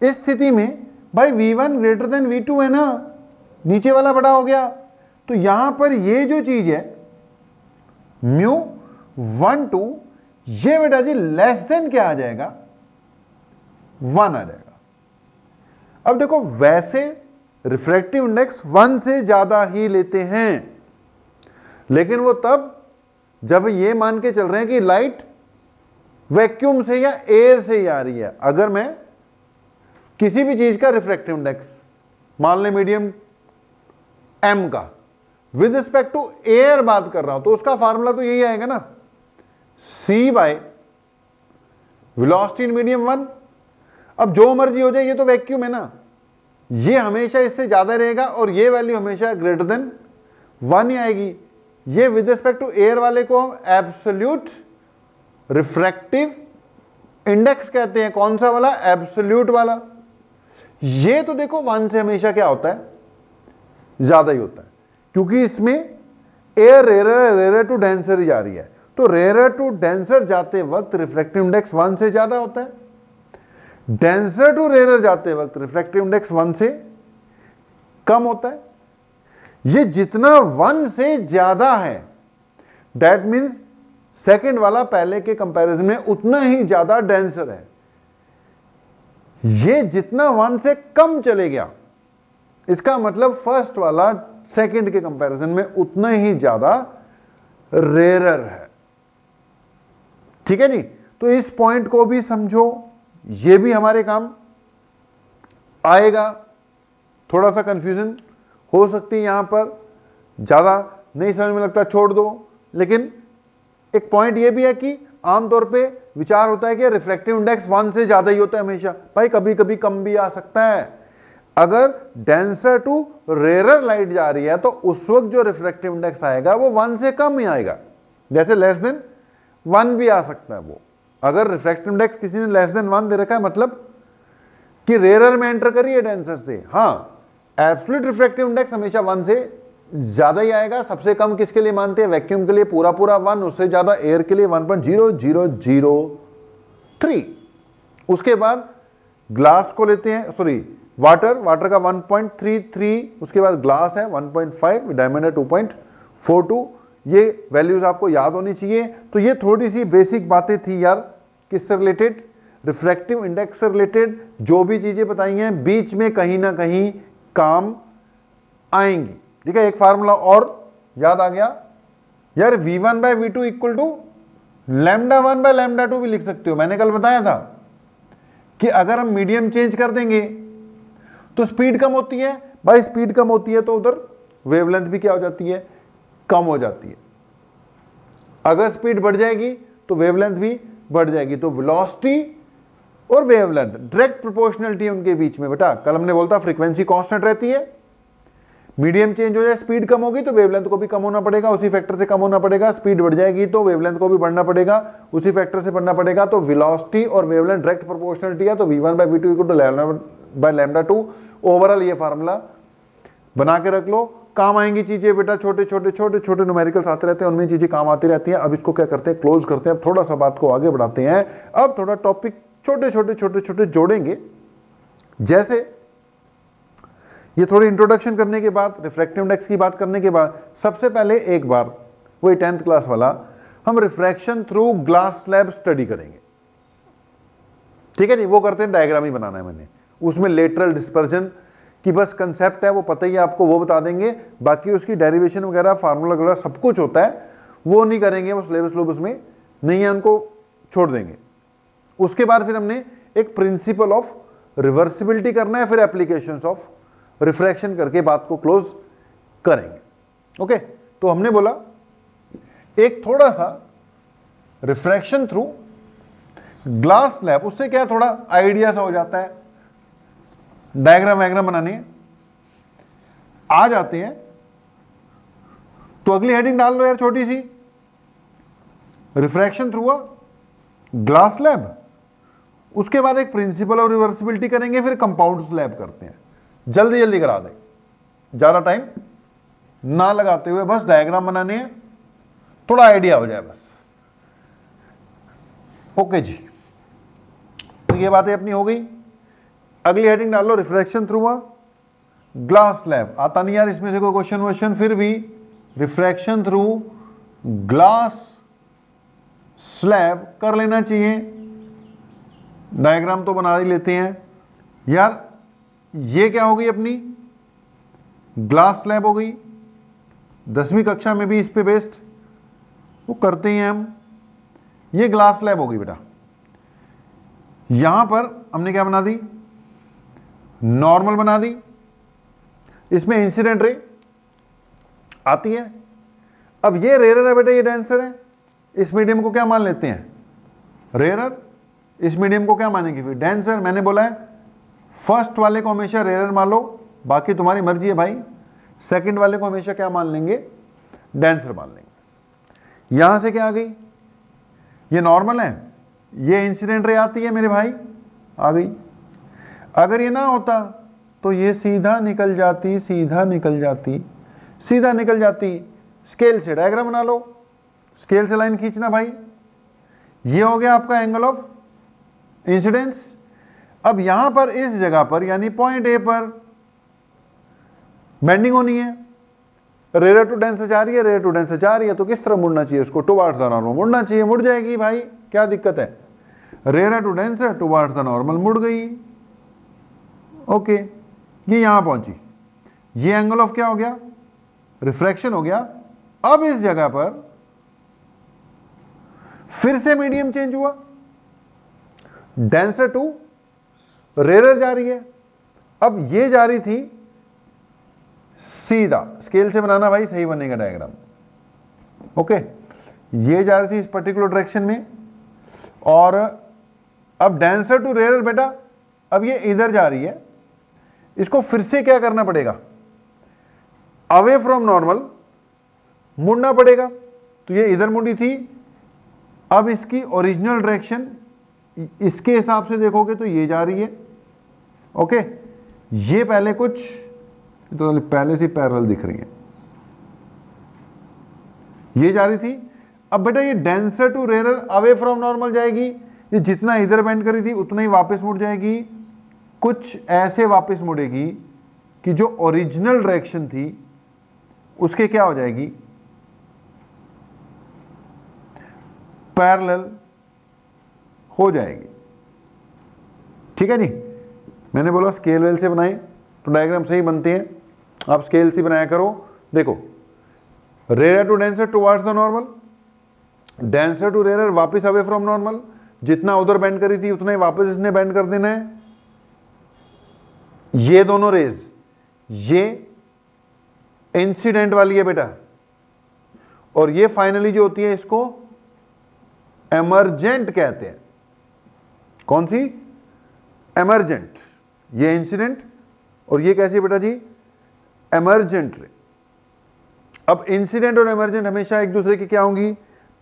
इस स्थिति में भाई V1 ग्रेटर देन V2 है ना, नीचे वाला बड़ा हो गया, तो यहां पर ये जो चीज है म्यू 1 2, ये बेटा जी लेस देन क्या आ जाएगा, 1 आ जाएगा। अब देखो वैसे रिफ्रैक्टिव इंडेक्स 1 से ज्यादा ही लेते हैं, लेकिन वो तब जब ये मान के चल रहे हैं कि लाइट वैक्यूम से या एयर से ही आ रही है। अगर मैं किसी भी चीज का रिफ्रैक्टिव इंडेक्स मान ले मीडियम m का विद रिस्पेक्ट टू एयर बात कर रहा हूं, तो उसका फार्मूला तो यही आएगा ना, c by velocity in medium 1। अब जो मर्जी हो जाए, ये तो वैक्यूम है ना, ये हमेशा इससे ज्यादा रहेगा और ये वैल्यू हमेशा ग्रेटर देन 1 ही आएगी। ये विद रिस्पेक्ट टू एयर वाले को हम एब्सोल्यूट रिफ्रैक्टिव इंडेक्स कहते हैं। कौन सा वाला, एब्सोल्यूट वाला। ये तो देखो 1 से हमेशा क्या होता है, ज्यादा ही होता है, क्योंकि इसमें एयर रेयर टू डेंसर जा रही है, तो रेयर टू डेंसर जाते वक्त रिफ्रैक्टिव इंडेक्स 1 से ज्यादा होता है। डेंसर टू रेयर जाते वक्त रिफ्रैक्टिव इंडेक्स 1 से कम होता है। ये जितना 1 से ज्यादा है, दैट मीन्स सेकंड वाला पहले के कंपैरिजन में उतना ही ज्यादा डेंसर है। ये जितना 1 से कम चले गया, इसका मतलब फर्स्ट वाला सेकंड के कंपैरिजन में उतना ही ज्यादा रेयरर है। ठीक है जी, तो इस पॉइंट को भी समझो, ये भी हमारे काम आएगा। थोड़ा सा कंफ्यूजन हो सकती है यहां पर, ज्यादा नहीं समझ में लगता छोड़ दो, लेकिन एक पॉइंट ये भी है कि आमतौर पे विचार होता है कि रिफ्रैक्टिव इंडेक्स 1 से ज्यादा ही होता है हमेशा। भाई कभी कभी कम भी आ सकता है। अगर डेंसर टू रेयरर लाइट जा रही है तो उस वक्त जो रिफ्रैक्टिव इंडेक्स आएगा वो 1 से कम ही आएगा, जैसे लेस देन 1 भी आ सकता है। वो अगर रिफ्रैक्टिव इंडेक्स किसी ने लेस देन 1 दे रखा है, मतलब कि रेयरर में एंटर करी है डेंसर से, हाँ एब्सोल्यूट रिफ्रैक्टिव इंडेक्स हमेशा 1 से ज्यादा ही आएगा। सबसे कम किसके लिए मानते हैं, वैक्यूम के लिए पूरा पूरा 1, उससे ज्यादा एयर के लिए 1.0003। उसके बाद ग्लास को लेते हैं, सॉरी वाटर का 1.33, उसके बाद ग्लास है 1.5, डायमंड है 2.42। ये वैल्यूज आपको याद होनी चाहिए। तो ये थोड़ी सी बेसिक बातें थी यार, किससे रिलेटेड, रिफ्रैक्टिव इंडेक्स से रिलेटेड। जो भी चीजें बताई हैं बीच में कहीं ना कहीं काम आएंगी। ठीक है, एक फार्मूला और याद आ गया यार, V1/V2 इक्वल टू λ1/λ2 भी लिख सकते हो। मैंने कल बताया था कि अगर हम मीडियम चेंज कर देंगे तो स्पीड कम होती है। भाई स्पीड कम होती है तो उधर वेवलेंथ भी क्या हो जाती है, कम हो जाती है। अगर स्पीड बढ़ जाएगी तो वेवलेंथ भी बढ़ जाएगी। तो वेलोसिटी और वेवलेंथ डायरेक्ट प्रोपोर्शनलिटी है उनके बीच में। बेटा कल हमने बोलता फ्रीक्वेंसी कांस्टेंट रहती है, मीडियम चेंज हो जाए, स्पीड कम होगी तो वेवलेंथ को भी कम होना पड़ेगा, उसी फैक्टर से कम होना पड़ेगा। स्पीड बढ़ जाएगी तो वेवलेंथ को भी बढ़ना पड़ेगा, उसी फैक्टर से बढ़ना पड़ेगा। तो वेलोसिटी और वेवलेंथ डायरेक्ट प्रोपोर्शनलिटी है, तो V1/V2 इक्वल टू λ1/λ2। ओवरऑल ये फार्मूला बना के रख लो, काम आएंगी चीजें बेटा। छोटे छोटे न्यूमेरिकल्स आते रहते हैं, उनमें चीजें काम आती रहती हैं। अब इसको क्या करते हैं, क्लोज करते हैं। अब थोड़ा सा बात को आगे बढ़ाते हैं। अब थोड़ा टॉपिक छोटे जोड़ेंगे। जैसे ये थोड़ी इंट्रोडक्शन करने के बाद, रिफ्रैक्टिव इंडेक्स की बात करने के बाद, सबसे पहले एक बार वही 10th क्लास वाला हम refraction through glass slab study करेंगे। ठीक है जी, वो करते हैं, डायग्राम ही बनाना है मैंने। उसमें लेटरल डिस्पर्जन की बस कंसेप्ट है, वो पता ही है आपको, वो बता देंगे। बाकी उसकी डेरिवेशन वगैरह, फार्मूला वगैरह सब कुछ होता है, वो नहीं करेंगे, वो सिलेबस में नहीं है, उनको छोड़ देंगे। उसके बाद फिर हमने एक प्रिंसिपल ऑफ रिवर्सिबिलिटी करना है, फिर एप्लीकेशंस ऑफ रिफ्रैक्शन करके बात को क्लोज करेंगे। ओके, तो हमने बोला एक थोड़ा सा रिफ्रैक्शन थ्रू ग्लास स्लैब, उससे क्या थोड़ा आइडिया सा हो जाता है, डायग्राम बनाने आ जाते हैं। तो तो अगली हेडिंग डाल लो यार छोटी सी, refraction through a glass slab. उसके बाद एक प्रिंसिपल ऑफ रिवर्सिबिलिटी करेंगे, फिर कंपाउंड स्लैब करते हैं। जल्दी जल्दी करा दें, ज्यादा टाइम ना लगाते हुए, बस डायग्राम बनाने हैं, थोड़ा आइडिया हो जाए बस। ओके जी, तो ये बातें अपनी हो गई। अगली हेडिंग डाल लो, refraction through a glass slab. आता नहीं यार इसमें से कोई क्वेश्चन, फिर भी रिफ्रैक्शन थ्रू ग्लास स्लैब कर लेना चाहिए। डायग्राम तो बना ही लेते हैं यार। ये क्या हो गई अपनी ग्लास स्लैब हो गई। 10वीं कक्षा में भी इस पे बेस्ड वो करते हैं हम। ये ग्लास स्लैब हो गई बेटा। यहां पर हमने क्या बना दी, नॉर्मल बना दी। इसमें इंसिडेंट रे आती है। अब ये रेयर है बेटा, ये डेंसर है। इस मीडियम को क्या मान लेते हैं, रेयर। इस मीडियम को क्या मानेंगे फिर, डेंसर। मैंने बोला है फर्स्ट वाले को हमेशा रेयर मान लो, बाकी तुम्हारी मर्जी है भाई। सेकंड वाले को हमेशा क्या मान लेंगे, डेंसर मान लेंगे। यहां से क्या आ गई, ये नॉर्मल है, ये इंसिडेंट रे आती है मेरे भाई, आ गई। अगर ये ना होता तो ये सीधा निकल जाती, सीधा निकल जाती, सीधा निकल जाती। स्केल से डायग्राम बना लो, स्केल से लाइन खींचना भाई। ये हो गया आपका एंगल ऑफ इंसिडेंस। अब यहां पर इस जगह पर यानी पॉइंट ए पर बेंडिंग होनी है। रेयर टू डेंसर जा रही है, रेयर टू डेंसर जा रही है, तो किस तरफ मुड़ना चाहिए, उसको टुवार्ड्स द नॉर्मल मुड़ना चाहिए। मुड़ जाएगी भाई, क्या दिक्कत है। Rare to denser towards the normal मुड़ गई। ओके, ये यहां पहुंची। ये एंगल ऑफ क्या हो गया, रिफ्रैक्शन हो गया। अब इस जगह पर फिर से मीडियम चेंज हुआ, डेंसर टू रेयर जा रही है। अब ये जा रही थी सीधा, स्केल से बनाना भाई, सही बनेगा डायग्राम। ओके, ये जा रही थी इस पर्टिकुलर डायरेक्शन में, और अब डेंसर टू रेयर बेटा अब ये इधर जा रही है। इसको फिर से क्या करना पड़ेगा, अवे फ्रॉम नॉर्मल मुड़ना पड़ेगा। तो ये इधर मुड़ी थी, अब इसकी ओरिजिनल डायरेक्शन इसके हिसाब से देखोगे तो ये जा रही है। ओके, ये पहले कुछ तो पहले से पैरेलल दिख रही है, ये जा रही थी। अब बेटा ये denser to rare away from normal जाएगी, ये जितना इधर बेंड करी थी उतना ही वापस मुड़ जाएगी। कुछ ऐसे वापस मुड़ेगी कि जो ओरिजिनल डायरेक्शन थी उसके क्या हो जाएगी, पैरेलल हो जाएगी। ठीक है जी, मैंने बोला स्केल वेल से बनाए तो डायग्राम सही बनते हैं। आप स्केल से बनाया करो। देखो, rare to denser towards the normal, denser to rare वापस अवे फ्रॉम नॉर्मल। जितना उधर बेंड करी थी उतना ही वापस इसने बेंड कर देना है। ये दोनों रेज, ये इंसिडेंट वाली है बेटा, और ये फाइनली जो होती है इसको एमर्जेंट कहते हैं। कौन सी, एमर्जेंट। ये इंसिडेंट और ये कैसी बेटा जी, एमर्जेंट रे। अब इंसिडेंट और एमर्जेंट हमेशा एक दूसरे की क्या होंगी,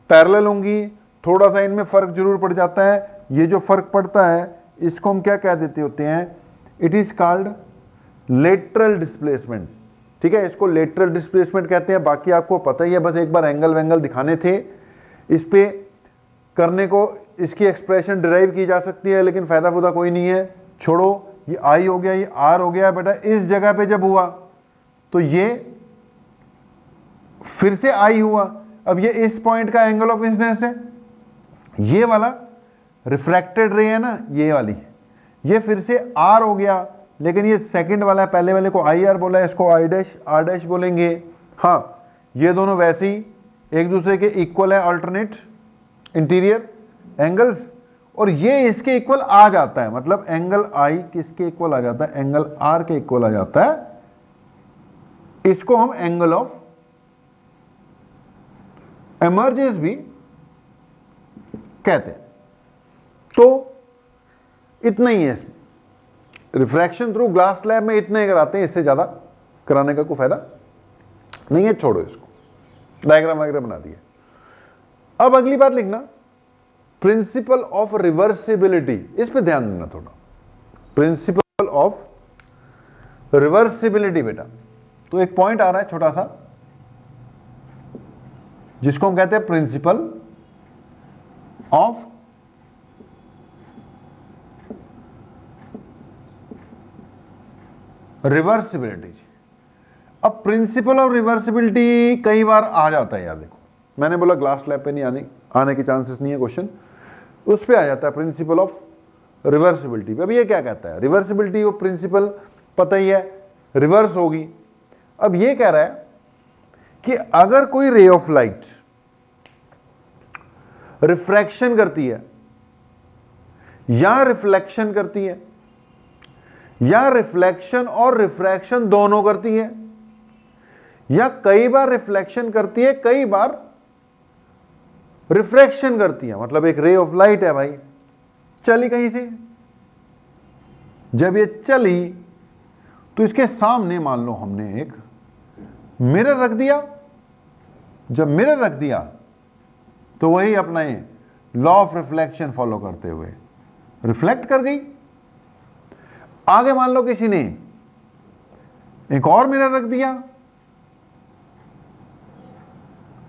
पैरेलल होंगी। थोड़ा सा इनमें फर्क जरूर पड़ जाता है। ये जो फर्क पड़ता है इसको हम क्या कह देते होते हैं, it is called lateral displacement. ठीक है, इसको लेटरल डिस्प्लेसमेंट कहते हैं। बाकी आपको पता ही है, बस एक बार एंगल वेंगल दिखाने थे। इस पे करने को इसकी एक्सप्रेशन डिराइव की जा सकती है, लेकिन फायदा फुदा कोई नहीं है, छोड़ो। ये आई हो गया, ये आर हो गया बेटा। इस जगह पे जब हुआ तो ये फिर से आई हुआ। अब ये इस पॉइंट का एंगल ऑफ इंसिडेंस है, ये वाला रिफ्रैक्टेड रे है ना, ये वाली, ये फिर से आर हो गया। लेकिन ये सेकंड वाला है, पहले वाले को आई आर बोला है, इसको आई डैश आर डैश बोलेंगे। हाँ, ये दोनों वैसे ही एक दूसरे के इक्वल है, अल्टरनेट इंटीरियर एंगल्स, और ये इसके इक्वल आ जाता है। मतलब एंगल आई किसके इक्वल आ जाता है, एंगल आर के इक्वल आ जाता है। इसको हम एंगल ऑफ एमर्जेंस भी कहते हैं। तो इतना ही है इसमें, रिफ्रैक्शन थ्रू ग्लास स्लैब में इतने ही कराते हैं, इससे ज्यादा कराने का कोई फायदा नहीं है, छोड़ो इसको। डायग्राम वगैरह बना दिए। अब अगली बात लिखना प्रिंसिपल ऑफ रिवर्सिबिलिटी, इस पे ध्यान देना थोड़ा। प्रिंसिपल ऑफ रिवर्सिबिलिटी बेटा, तो एक पॉइंट आ रहा है छोटा सा जिसको हम कहते हैं प्रिंसिपल ऑफ रिवर्सिबिलिटी। अब प्रिंसिपल ऑफ रिवर्सिबिलिटी कई बार आ जाता है यार, देखो मैंने बोला ग्लास स्लैब पे नहीं आने के चांसेस नहीं है क्वेश्चन, उस पे आ जाता है प्रिंसिपल ऑफ रिवर्सिबिलिटी पे। अब ये क्या कहता है, रिवर्सिबिलिटी वो प्रिंसिपल पता ही है रिवर्स होगी। अब ये कह रहा है कि अगर कोई रे ऑफ लाइट रिफ्रैक्शन करती है या रिफ्लेक्शन करती है या रिफ्लेक्शन और रिफ्रैक्शन दोनों करती है या कई बार रिफ्लेक्शन करती है कई बार रिफ्रैक्शन करती है, मतलब एक रे ऑफ लाइट है भाई, चली कहीं से, जब ये चली तो इसके सामने मान लो हमने एक मिरर रख दिया, जब मिरर रख दिया तो वही अपना ये लॉ ऑफ रिफ्लेक्शन फॉलो करते हुए रिफ्लेक्ट कर गई। आगे मान लो किसी ने एक और मिरर रख दिया,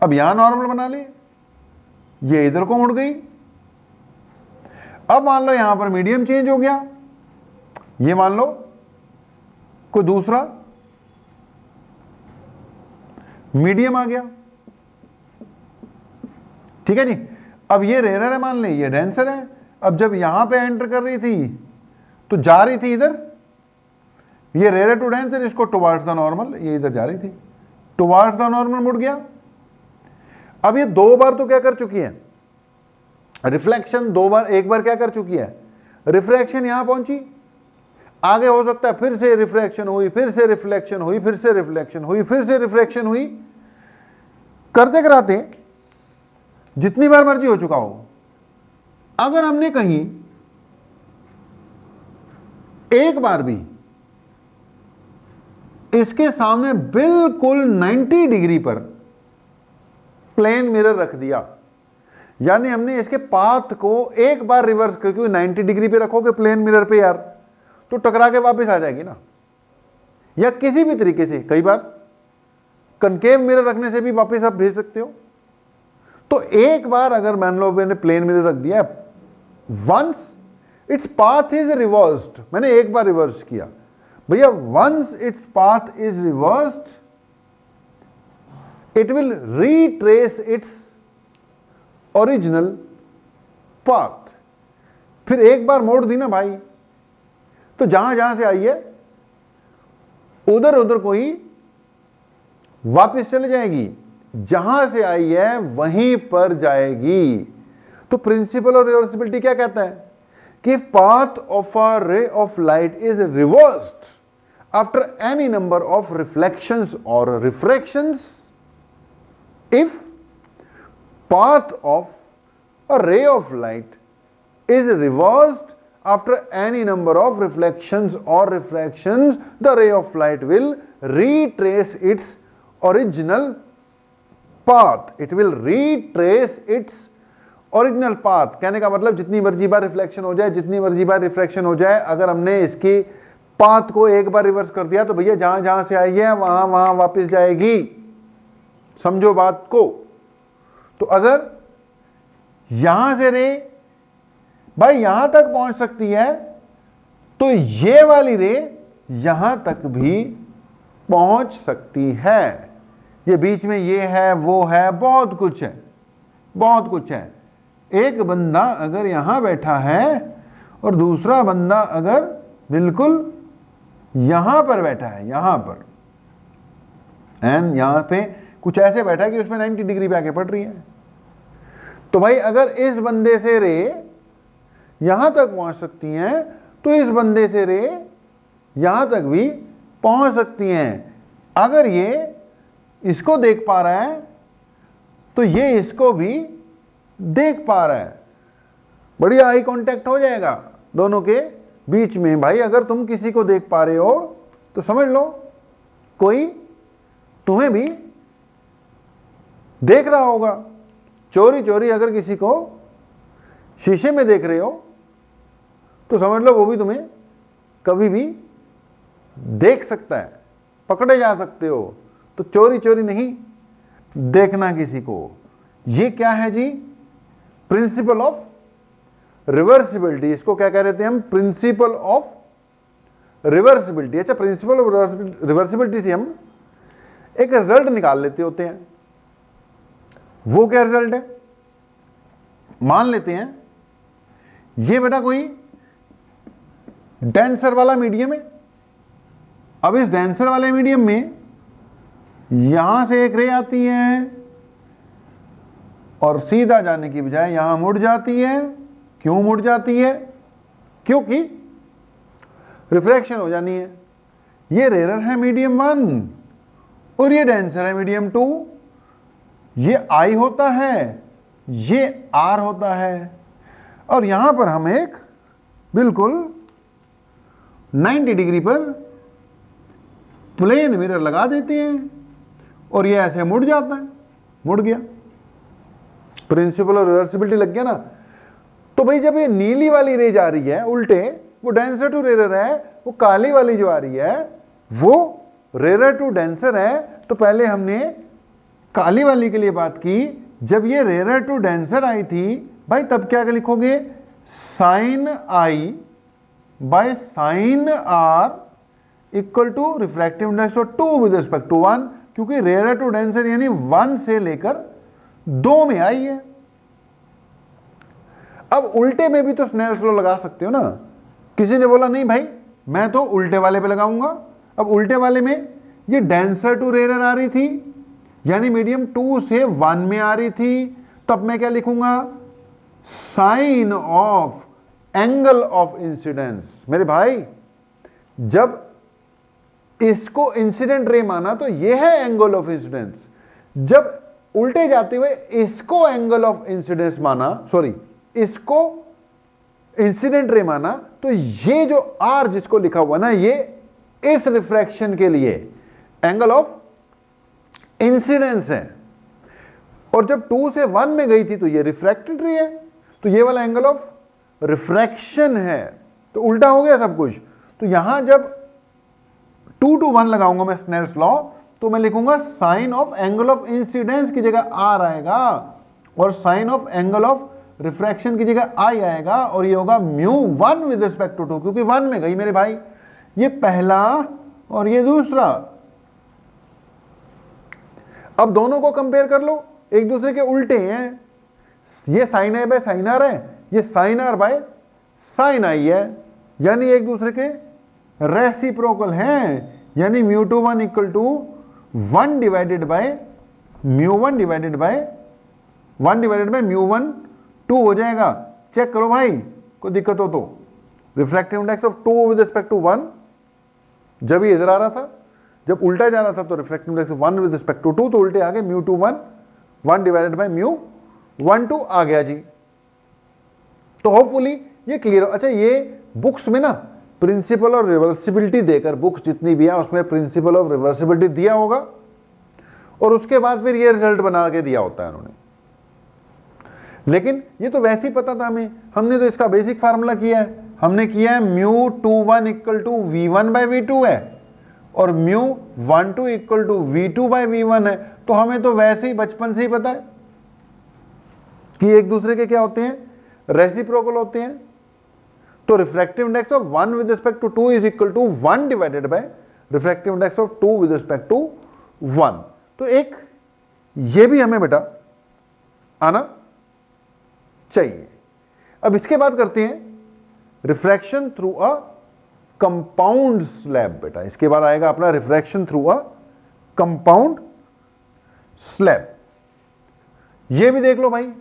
अब यहां नॉर्मल बना ले, ये इधर को मुड़ गई। अब मान लो यहां पर मीडियम चेंज हो गया, ये मान लो कोई दूसरा मीडियम आ गया, ठीक है जी। अब ये रेयर है मान लें, ये डेंसर है। अब जब यहां पे एंटर कर रही थी तो जा रही थी इधर, ये रेयर टू डेंसर, इसको टुवार्ड्स द नॉर्मल, ये इधर जा रही थी, टुवार्ड्स द नॉर्मल मुड़ गया। अब ये दो बार तो क्या कर चुकी है रिफ्लेक्शन, दो बार, एक बार क्या कर चुकी है रिफ्रैक्शन, यहां पहुंची, आगे हो सकता है फिर से रिफ्रैक्शन हुई, फिर से रिफ्लेक्शन हुई, फिर से रिफ्लेक्शन हुई, फिर से रिफ्रैक्शन हुई, करते कराते जितनी बार मर्जी हो चुका हो। अगर हमने कहीं एक बार भी इसके सामने बिल्कुल 90 डिग्री पर प्लेन मिरर रख दिया, यानी हमने इसके पाथ को एक बार रिवर्स कर, क्योंकि 90 डिग्री पे रखोगे प्लेन मिरर पे यार तो टकरा के वापस आ जाएगी ना, या किसी भी तरीके से, कई बार कनकेव मिरर रखने से भी वापस आप भेज सकते हो। तो एक बार अगर मान लो मैंने प्लेन मिरर रख दिया, once its path is reversed, मैंने एक बार रिवर्स किया भैया, once its path is reversed it will retrace its original path. फिर एक बार मोड़ दी ना भाई, तो जहां जहां से आई है उधर उधर कोई वापस चले जाएगी, जहां से आई है वहीं पर जाएगी। तो प्रिंसिपल ऑफ रिवर्सिबिलिटी क्या कहता है कि path of a ray of light is reversed after any number of reflections और रिफ्रैक्शंस, if path of a ray of light is reversed after any number of reflections or refractions, the ray of light will retrace its original path. It will retrace its original path. कहने का मतलब जितनी मर्जी बार reflection हो जाए, जितनी मर्जी बार refraction हो जाए, अगर हमने इसकी पाथ को एक बार रिवर्स कर दिया तो भैया जहां जहां से आई है वहां वहां वापस जाएगी। समझो बात को। तो अगर यहां से रे भाई यहां तक पहुंच सकती है, तो ये वाली रे यहां तक भी पहुंच सकती है। ये बीच में ये है वो है, बहुत कुछ है, बहुत कुछ है। एक बंदा अगर यहां बैठा है और दूसरा बंदा अगर बिल्कुल यहां पर बैठा है, यहां पर, एंड यहां पे कुछ ऐसे बैठा है कि उसमें 90 डिग्री पे आके पड़ रही है, तो भाई अगर इस बंदे से रे यहां तक पहुंच सकती हैं तो इस बंदे से रे यहां तक भी पहुंच सकती हैं। अगर ये इसको देख पा रहा है तो ये इसको भी देख पा रहा है, बढ़िया आई कांटेक्ट हो जाएगा दोनों के बीच में। भाई अगर तुम किसी को देख पा रहे हो तो समझ लो कोई तुम्हें भी देख रहा होगा, चोरी चोरी अगर किसी को शीशे में देख रहे हो तो समझ लो वो भी तुम्हें कभी भी देख सकता है, पकड़े जा सकते हो। तो चोरी चोरी नहीं देखना किसी को। ये क्या है जी? Principle of reversibility. इसको क्या कह रहे थे हम? Principle of reversibility. अच्छा, प्रिंसिपल ऑफ रिवर्सिबिलिटी से हम एक रिजल्ट निकाल लेते होते हैं। वो क्या रिजल्ट है? मान लेते हैं ये बेटा कोई डेंसर वाला मीडियम है। अब इस डेंसर वाले मीडियम में यहां से एक रे आती है और सीधा जाने की बजाय यहां मुड़ जाती है। क्यों मुड़ जाती है? क्योंकि रिफ्रैक्शन हो जानी है। ये रेयर है मीडियम 1 और ये डेंसर है मीडियम 2। ये I होता है, ये R होता है, और यहां पर हम एक बिल्कुल 90 डिग्री पर प्लेन मिरर लगा देते हैं और ये ऐसे मुड़ जाता है। मुड़ गया, प्रिंसिपल और रिवर्सिबिलिटी लग गया ना। तो भाई जब ये नीली वाली रे जा रही है उल्टे, वो डेंसर टू रेयर है, वो काली वाली जो आ रही है वो रेयर टू डेंसर है। तो पहले हमने काली वाली के लिए बात की। जब ये रेयर टू डेंसर आई थी भाई, तब क्या लिखोगे? Sine I by sine R equal to refractive index of 2 with respect to 1, क्योंकि रेयर टू डेंसर यानी 1 से लेकर 2 में आई है। अब उल्टे में भी तो स्नेल्स लॉ लगा सकते हो ना। किसी ने बोला नहीं भाई मैं तो उल्टे वाले पे लगाऊंगा। अब उल्टे वाले में ये डेंसर टू रेयर आ रही थी, यानी मीडियम 2 से 1 में आ रही थी। तब मैं क्या लिखूंगा? Sine of angle of incidence. मेरे भाई जब इसको इंसिडेंट रे माना तो ये है एंगल ऑफ इंसिडेंस। जब उल्टे जाते हुए इसको एंगल ऑफ इंसिडेंस माना, सॉरी इसको इंसिडेंट रे माना, तो ये जो R जिसको लिखा हुआ ना, ये इस रिफ्रैक्शन के लिए एंगल ऑफ इंसिडेंस है। और जब 2 से 1 में गई थी तो ये रिफ्रैक्टेड रे है, तो ये वाला एंगल ऑफ रिफ्रैक्शन है। तो उल्टा हो गया सब कुछ। तो यहां जब 2 to 1 लगाऊंगा मैं स्नेल्स लॉ, तो मैं लिखूंगा sine of angle of incidence की जगह R आएगा और sine of angle of refraction की जगह I आएगा, और ये होगा μ1 विद रिस्पेक्ट टू 2, क्योंकि 1 में गई मेरे भाई। ये पहला और ये दूसरा। अब दोनों को कंपेयर कर लो, एक दूसरे के उल्टे हैं। ये sine I by sine R है, ये sine R by sine I है, यानी एक दूसरे के रेसिप्रोकल हैं। यानी μ21 equal to 1 divided by μ1 divided by 1 divided by μ1 2 हो जाएगा। चेक करो भाई, कोई दिक्कत हो तो। Refractive index of 2 with respect to 1 जब ये इधर आ रहा था, जब उल्टा जा रहा था तो refractive index 1 with respect to 2, तो उल्टे आ गए μ21 1 डिवाइडेड बाय μ12 आ गया जी। तो होपफुली ये क्लियर हो। अच्छा, ये बुक्स में ना प्रिंसिपल ऑफ रिवर्सिबिलिटी देकर, बुक्स जितनी भी है उसमें प्रिंसिपल ऑफ रिवर्सिबिलिटी दिया होगा और उसके बाद फिर ये रिजल्ट बना के दिया होता है उन्होंने। लेकिन ये तो वैसे ही पता था हमें, हमने तो इसका बेसिक फार्मूला किया है। हमने किया है μ21 equal to v1 by v2 है और μ12 equal to v2 bye v1 है। तो हमें तो वैसे ही बचपन से ही पता है कि एक दूसरे के क्या होते हैं? रेसिप्रोकल होते हैं। तो refractive index of 1 with respect to 2 is equal to 1 divided by refractive index of 2 with respect to 1। तो एक ये भी हमें बेटा आना चाहिए। अब इसके बाद करते हैं refraction through a compound slab. बेटा इसके बाद आएगा अपना refraction through a compound slab. ये भी देख लो भाई,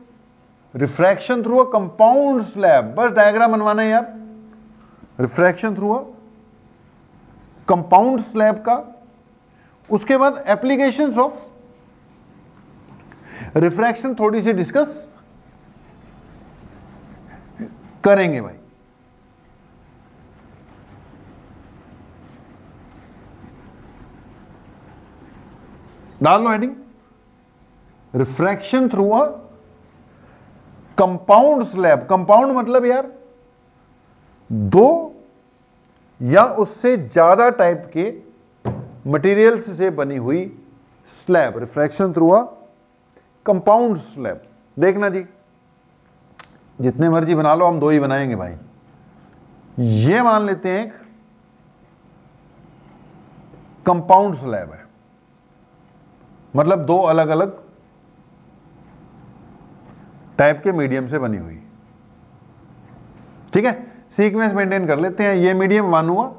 refraction through a compound slab, बस डायग्राम बनवाना है यार। Refraction through a compound slab का, उसके बाद एप्लीकेशंस ऑफ रिफ्रैक्शन थोड़ी सी डिस्कस करेंगे भाई। डाल लो heading, refraction through a compound slab. Compound मतलब यार दो या उससे ज्यादा टाइप के मटेरियल्स से बनी हुई slab, refraction through a compound slab. देखना जी, जितने मर्जी बना लो, हम दो ही बनाएंगे भाई। ये मान लेते हैं एक कंपाउंड स्लैब है, मतलब दो अलग अलग टाइप के मीडियम से बनी हुई। ठीक है, सीक्वेंस मेंटेन कर लेते हैं। ये मीडियम 1 हुआ,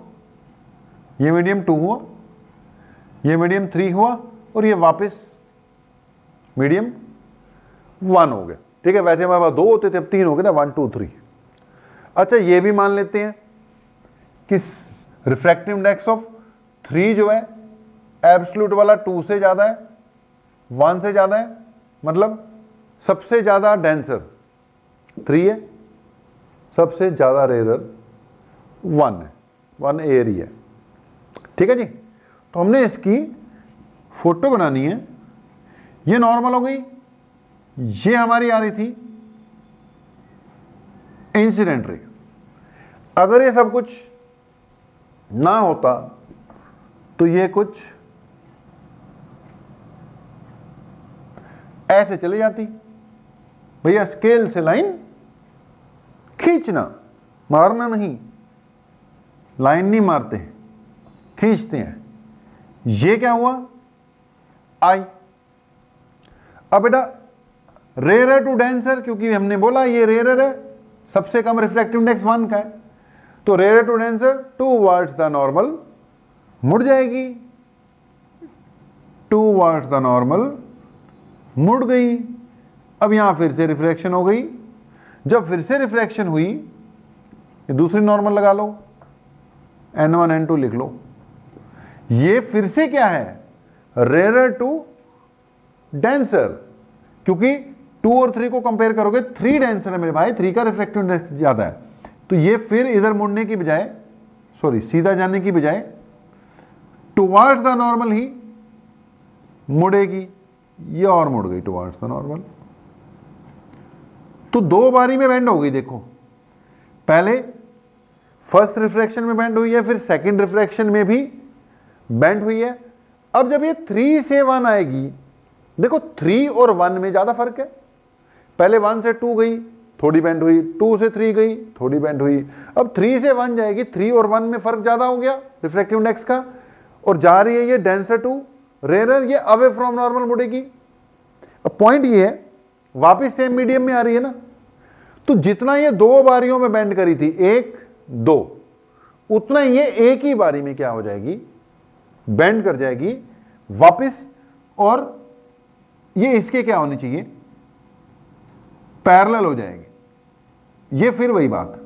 ये मीडियम 2 हुआ, ये मीडियम 3 हुआ, और ये वापस मीडियम 1 हो गया। ठीक है, वैसे हमारे पास 2 होते थे, अब 3 हो गए ना, 1 2 3। अच्छा, ये भी मान लेते हैं कि रिफ्रैक्टिव इंडेक्स ऑफ 3 जो है एब्सोल्यूट वाला 2 से ज्यादा है, 1 से ज्यादा है, मतलब सबसे ज्यादा डेंसर 3 है, सबसे ज्यादा रेयर 1 है, 1 एयर ही है। ठीक है जी, तो हमने इसकी फोटो बनानी है। ये नॉर्मल हो गई, ये हमारी आ रही थी इंसिडेंट रे। अगर ये सब कुछ ना होता तो ये कुछ ऐसे चली जाती। भैया स्केल से लाइन खींचना, मारना नहीं, लाइन नहीं मारते, खींचते हैं। ये क्या हुआ, आई। अब बेटा रेयर टू डेंसर, क्योंकि हमने बोला ये रेयर है, सबसे कम रिफ्रैक्टिव इंडेक्स 1 का है, तो rare to denser towards the normal मुड़ जाएगी, टूवर्ड्स द नॉर्मल मुड़ गई। अब यहां फिर से रिफ्रैक्शन हो गई। जब फिर से रिफ्रैक्शन हुई, ये दूसरी नॉर्मल लगा लो, N1 N2 लिख लो। ये फिर से क्या है, रेयर टू डेंसर, क्योंकि 2 और 3 को कंपेयर करोगे, 3 डेंसर है मेरे भाई, 3 का रिफ्रैक्टिव इंडेक्स ज्यादा है। तो ये फिर इधर मुड़ने की बजाय, सॉरी सीधा जाने की बजाय टुवर्ड्स द नॉर्मल ही मुड़ेगी। ये और मुड़ गई टुवर्ड्स द नॉर्मल, तो 2 बारी में बेंड हो गई। देखो, पहले फर्स्ट रिफ्रैक्शन में बेंड हुई है, फिर सेकंड रिफ्रैक्शन में भी बेंड हुई है। अब जब ये 3 से 1 आएगी, देखो 3 और 1 में ज्यादा फर्क है। पहले 1 से 2 गई, थोड़ी बेंड हुई, 2 से 3 गई, थोड़ी बेंड हुई। अब 3 से 1 जाएगी, 3 और 1 में फर्क ज्यादा हो गया रिफ्रैक्टिव इंडेक्स का, और जा रही है ये डेंसर टू रेयर, ये अवे फ्रॉम नॉर्मल मुड़ेगी। अब पॉइंट ये है, वापिस सेम मीडियम में आ रही है ना, तो जितना ये 2 बारियों में बेंड करी थी, 1 2, उतना ये एक ही बारी में क्या हो जाएगी, बेंड कर जाएगी वापिस। और ये इसके क्या होनी चाहिए, पैरेलल हो जाएगी। ये फिर वही बात,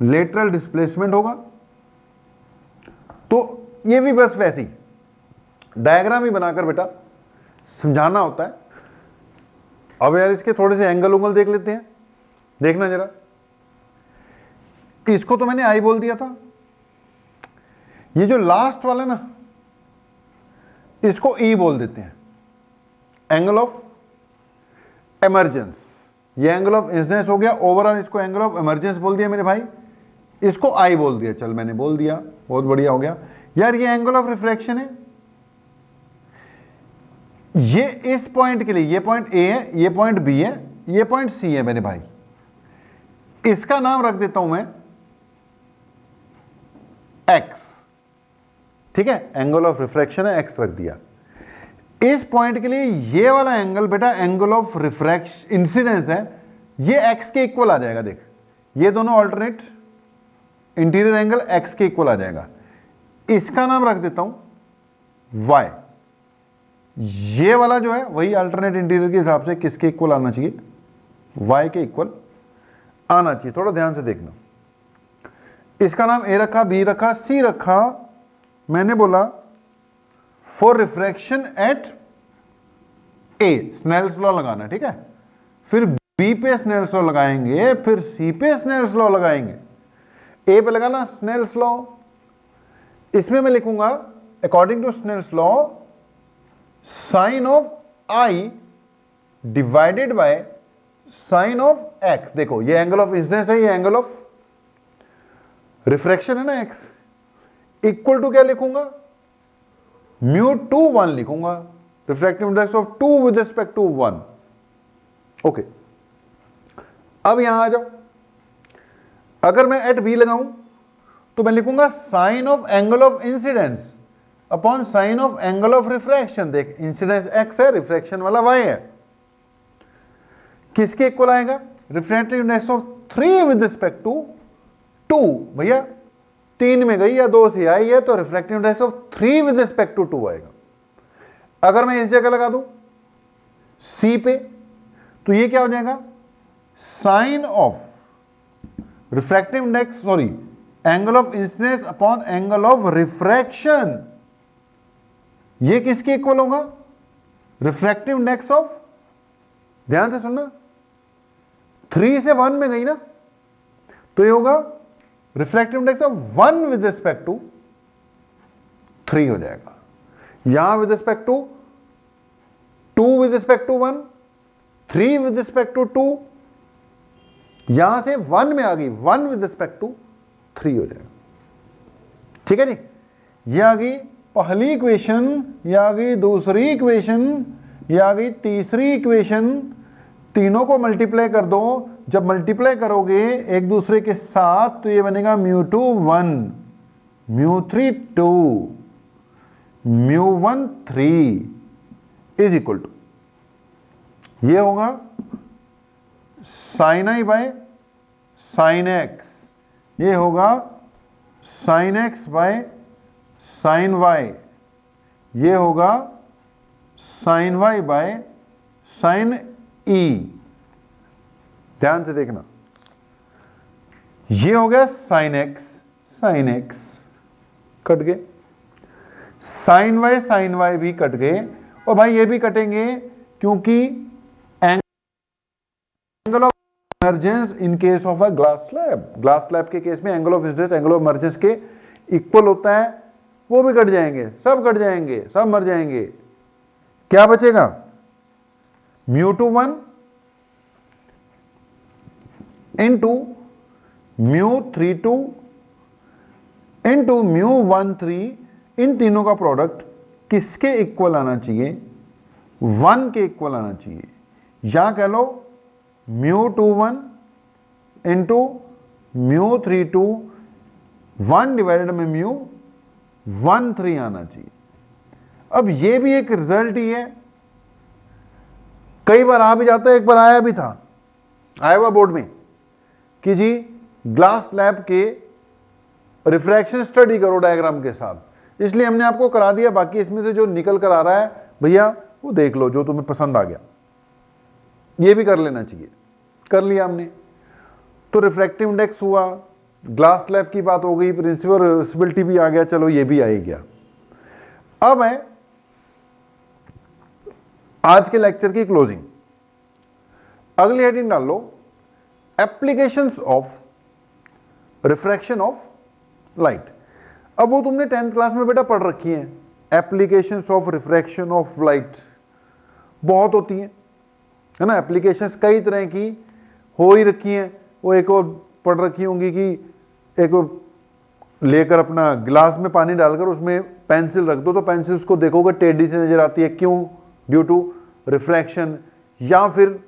लेटरल डिस्प्लेसमेंट होगा। तो ये भी बस वैसी डायग्राम ही बनाकर बेटा समझाना होता है। अब यार इसके थोड़े से एंगल उंगल देख लेते हैं, देखना जरा। इसको तो मैंने आई बोल दिया था, ये जो लास्ट वाला ना, इसको ई बोल देते हैं, एंगल ऑफ इमर्जेंस। ये एंगल ऑफ इंसिडेंस हो गया, ओवरऑल इसको एंगल ऑफ इमर्जेंस बोल दिया मेरे भाई, इसको आई बोल दिया। चल मैंने बोल दिया, बहुत बढ़िया हो गया यार। ये एंगल ऑफ रिफ्रैक्शन है, ये इस पॉइंट के लिए, ये पॉइंट ए है, ये पॉइंट बी है, ये पॉइंट सी है मेरे भाई। इसका नाम रख देता हूं मैं एक्स। ठीक है, एंगल ऑफ रिफ्रैक्शन है, एक्स रख दिया। इस पॉइंट के लिए ये वाला एंगल बेटा एंगल ऑफ रिफ्रैक्शन इंसिडेंस है, ये एक्स के इक्वल आ जाएगा। देख, ये दोनों ऑल्टरनेट इंटीरियर एंगल एक्स के इक्वल आ जाएगा। इसका नाम रख देता हूं वाई। ये वाला जो है वही अल्टरनेट इंटीरियर के हिसाब से किसके इक्वल आना चाहिए, वाई के इक्वल आना चाहिए। थोड़ा ध्यान से देखना। इसका नाम ए रखा, बी रखा, सी रखा। मैंने बोला for refraction at a Snell's law लगाना, ठीक है। फिर बी पे स्नेल्स लॉ लगाएंगे, फिर सी पे स्नेल्स लॉ लगाएंगे। ए पे लगाना स्नेल्स लॉ, इसमें मैं लिखूंगा according to Snell's law sine of I divided by sine of X. देखो ये एंगल ऑफ इंसिडेंस है, ये एंगल ऑफ रिफ्रैक्शन है ना एक्स, इक्वल टू क्या लिखूंगा, μ2 1 लिखूंगा, refractive index of 2 with respect to 1। Okay, अब यहां आ जाओ, अगर मैं एट बी लगाऊं तो मैं लिखूंगा sine of angle of incidence upon sine of angle of refraction. देख इंसिडेंस एक्स है, रिफ्रैक्शन वाला वाई है, किसके इक्वल आएगा, refractive index of 3 with respect to 2। भैया 3 में गई या 2 से आई है तो refractive index of 3 with respect to 2 आएगा। अगर मैं इस जगह लगा दूं सी पे तो ये क्या हो जाएगा, sine of refractive index sorry angle of incidence upon angle of refraction. ये किसके इक्वल होगा, रिफ्रैक्टिव इंडेक्स ऑफ, ध्यान से सुनना, 3 से 1 में गई ना तो ये होगा refractive index of 1 with respect to 3 हो जाएगा। यहां with respect to 2 with respect to 1, 3 with respect to 2, यहां से 1 में आ गई 1 विद रिस्पेक्ट टू 3 हो जाएगा। ठीक है जी, ये आ गई पहली इक्वेशन, ये आ गई दूसरी इक्वेशन, ये आ गई तीसरी इक्वेशन। तीनों को मल्टीप्लाई कर दो, जब मल्टीप्लाई करोगे एक दूसरे के साथ तो ये बनेगा μ2 1, μ3 2, μ1 3 इज इक्वल टू, ये होगा sine I by sine X, ये होगा sine X by sine Y, ये होगा sine Y by sine E. ध्यान से देखना, ये हो गया साइन एक्स कट गए, साइन वाई भी कट गए, और भाई ये भी कटेंगे क्योंकि angle of emergence in case of a glass slab के केस में angle of incidence angle of emergence के इक्वल होता है, वो भी कट जाएंगे, सब कट जाएंगे, सब मर जाएंगे। क्या बचेगा, μ2 1 इंटू μ3 2 इंटू μ1 3, इन तीनों का प्रोडक्ट किसके इक्वल आना चाहिए, 1 के इक्वल आना चाहिए। या कह लो μ2 1 इंटू μ3 2, 1 डिवाइडेड में μ1 3 आना चाहिए। अब ये भी एक रिजल्ट ही है, कई बार आ भी जाता है, एक बार आया भी था, आया हुआ बोर्ड में कि जी ग्लास लैब के रिफ्रैक्शन स्टडी करो डायग्राम के साथ, इसलिए हमने आपको करा दिया। बाकी इसमें से जो निकल कर आ रहा है भैया वो देख लो, जो तुम्हें पसंद आ गया ये भी कर लेना चाहिए। कर लिया हमने, तो रिफ्रैक्टिव इंडेक्स हुआ, ग्लास स्लैब की बात हो गई, प्रिंसिपल रिवर्सिबिलिटी भी आ गया, चलो ये भी आ ही गया। अब है आज के लेक्चर की क्लोजिंग, अगली हेडिंग डाल लो, applications of refraction of light. अब वो तुमने 10th क्लास में बेटा पढ़ रखी है, applications of refraction of light बहुत होती हैं, है ना। एप्लीकेशंस कई तरह की हो ही रखी हैं, वो एक और पढ़ रखी होंगी कि एक लेकर अपना गिलास में पानी डालकर उसमें पेंसिल रख दो तो पेंसिल उसको देखोगे टेढ़ी से नजर आती है, क्यों, ड्यू टू रिफ्रैक्शन। या फिर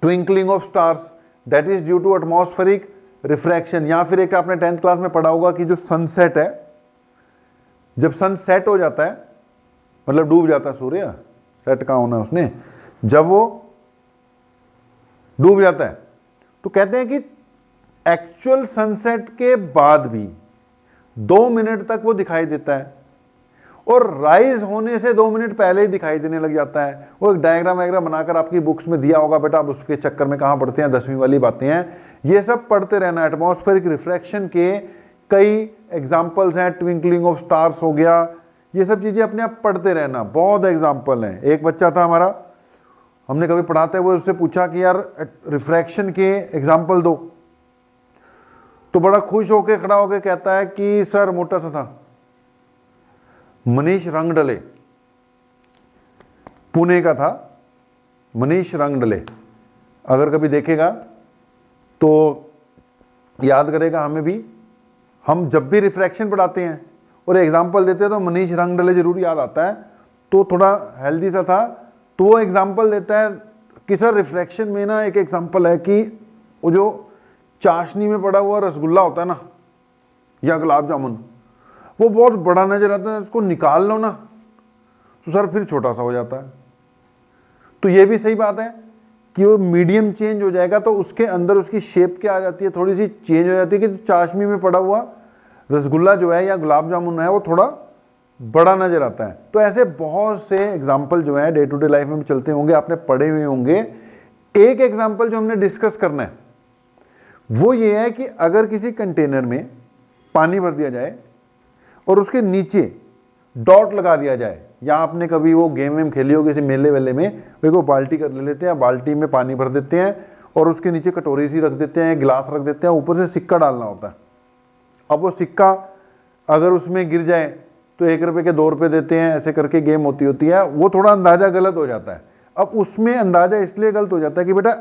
twinkling of stars, that is due to atmospheric refraction. या फिर एक आपने 10th क्लास में पढ़ा होगा कि जो सनसेट है, जब सन सेट हो जाता है मतलब डूब जाता है सूर्य, सेट कहाँ होना है उसने, जब वो डूब जाता है तो कहते हैं कि एक्चुअल सनसेट के बाद भी 2 मिनट तक वो दिखाई देता है, और राइज होने से 2 मिनट पहले ही दिखाई देने लग जाता है। वो एक डायग्राम वायग्राम बनाकर आपकी बुक्स में दिया होगा बेटा, आप उसके चक्कर में कहाँ पढ़ते हैं, 10वीं वाली बातें हैं, ये सब पढ़ते रहना। एटमॉस्फेरिक रिफ्रैक्शन के कई एग्जाम्पल्स हैं, ट्विंकलिंग ऑफ स्टार्स हो गया, ये सब चीजें अपने आप पढ़ते रहना, बहुत एग्जाम्पल हैं। एक बच्चा था हमारा, हमने कभी पढ़ाते हुए उससे पूछा कि यार रिफ्रैक्शन के एग्जाम्पल दो, तो बड़ा खुश होकर खड़ा होकर कहता है कि सर मोटा सा था, मनीष रंग डले, पुणे का था, मनीष रंगडले। अगर कभी देखेगा तो याद करेगा हमें भी, हम जब भी रिफ्रैक्शन पढ़ाते हैं और एग्जाम्पल देते हैं तो मनीष रंगडले जरूर याद आता है। तो थोड़ा हेल्दी सा था, तो वो एग्जाम्पल देता है कि सर रिफ्रैक्शन में ना एक एग्जाम्पल है कि वो जो चाशनी में पड़ा हुआ रसगुल्ला होता है ना, या गुलाब जामुन, वो बहुत बड़ा नजर आता है, उसको निकाल लो ना तो सर फिर छोटा सा हो जाता है। तो ये भी सही बात है कि वो मीडियम चेंज हो जाएगा तो उसके अंदर उसकी शेप क्या आ जाती है, थोड़ी सी चेंज हो जाती है कि चाशनी में पड़ा हुआ रसगुल्ला जो है या गुलाब जामुन है वो थोड़ा बड़ा नजर आता है। तो ऐसे बहुत से एग्जाम्पल जो है डे टू डे लाइफ में भी चलते होंगे, आपने पढ़े हुए होंगे। एक एग्जाम्पल जो हमने डिस्कस करना है वो ये है कि अगर किसी कंटेनर में पानी भर दिया जाए और उसके नीचे डॉट लगा दिया जाए, या आपने कभी वो गेम वेम खेली हो किसी मेले वेले में, वो बाल्टी कर ले लेते हैं, बाल्टी में पानी भर देते हैं और उसके नीचे कटोरी सी रख देते हैं, गिलास रख देते हैं, ऊपर से सिक्का डालना होता है। अब वो सिक्का अगर उसमें गिर जाए तो 1 रुपए के 2 रुपए देते हैं, ऐसे करके गेम होती है। वो थोड़ा अंदाजा गलत हो जाता है। अब उसमें अंदाजा इसलिए गलत हो जाता है कि बेटा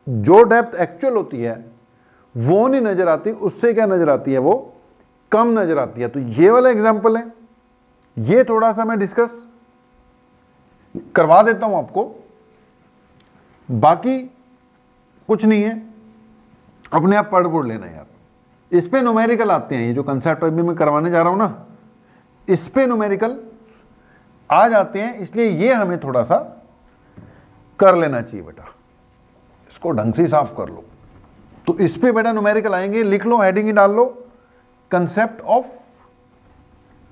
जो डेप्थ एक्चुअल होती है वो नहीं नजर आती, उससे क्या नजर आती है, वो कम नजर आती है। तो ये वाला एग्जाम्पल है, ये थोड़ा सा मैं डिस्कस करवा देता हूं आपको, बाकी कुछ नहीं है, अपने आप पढ़ लेना यार। इस पे न्यूमेरिकल आते हैं, ये जो कंसेप्ट अभी मैं करवाने जा रहा हूं ना, इस पे न्यूमेरिकल आ जाते हैं, इसलिए ये हमें थोड़ा सा कर लेना चाहिए बेटा। इसको ढंग से साफ कर लो। तो इस पे बेटा न्यूमेरिकल आएंगे, लिख लो, हेडिंग ही डाल लो, concept of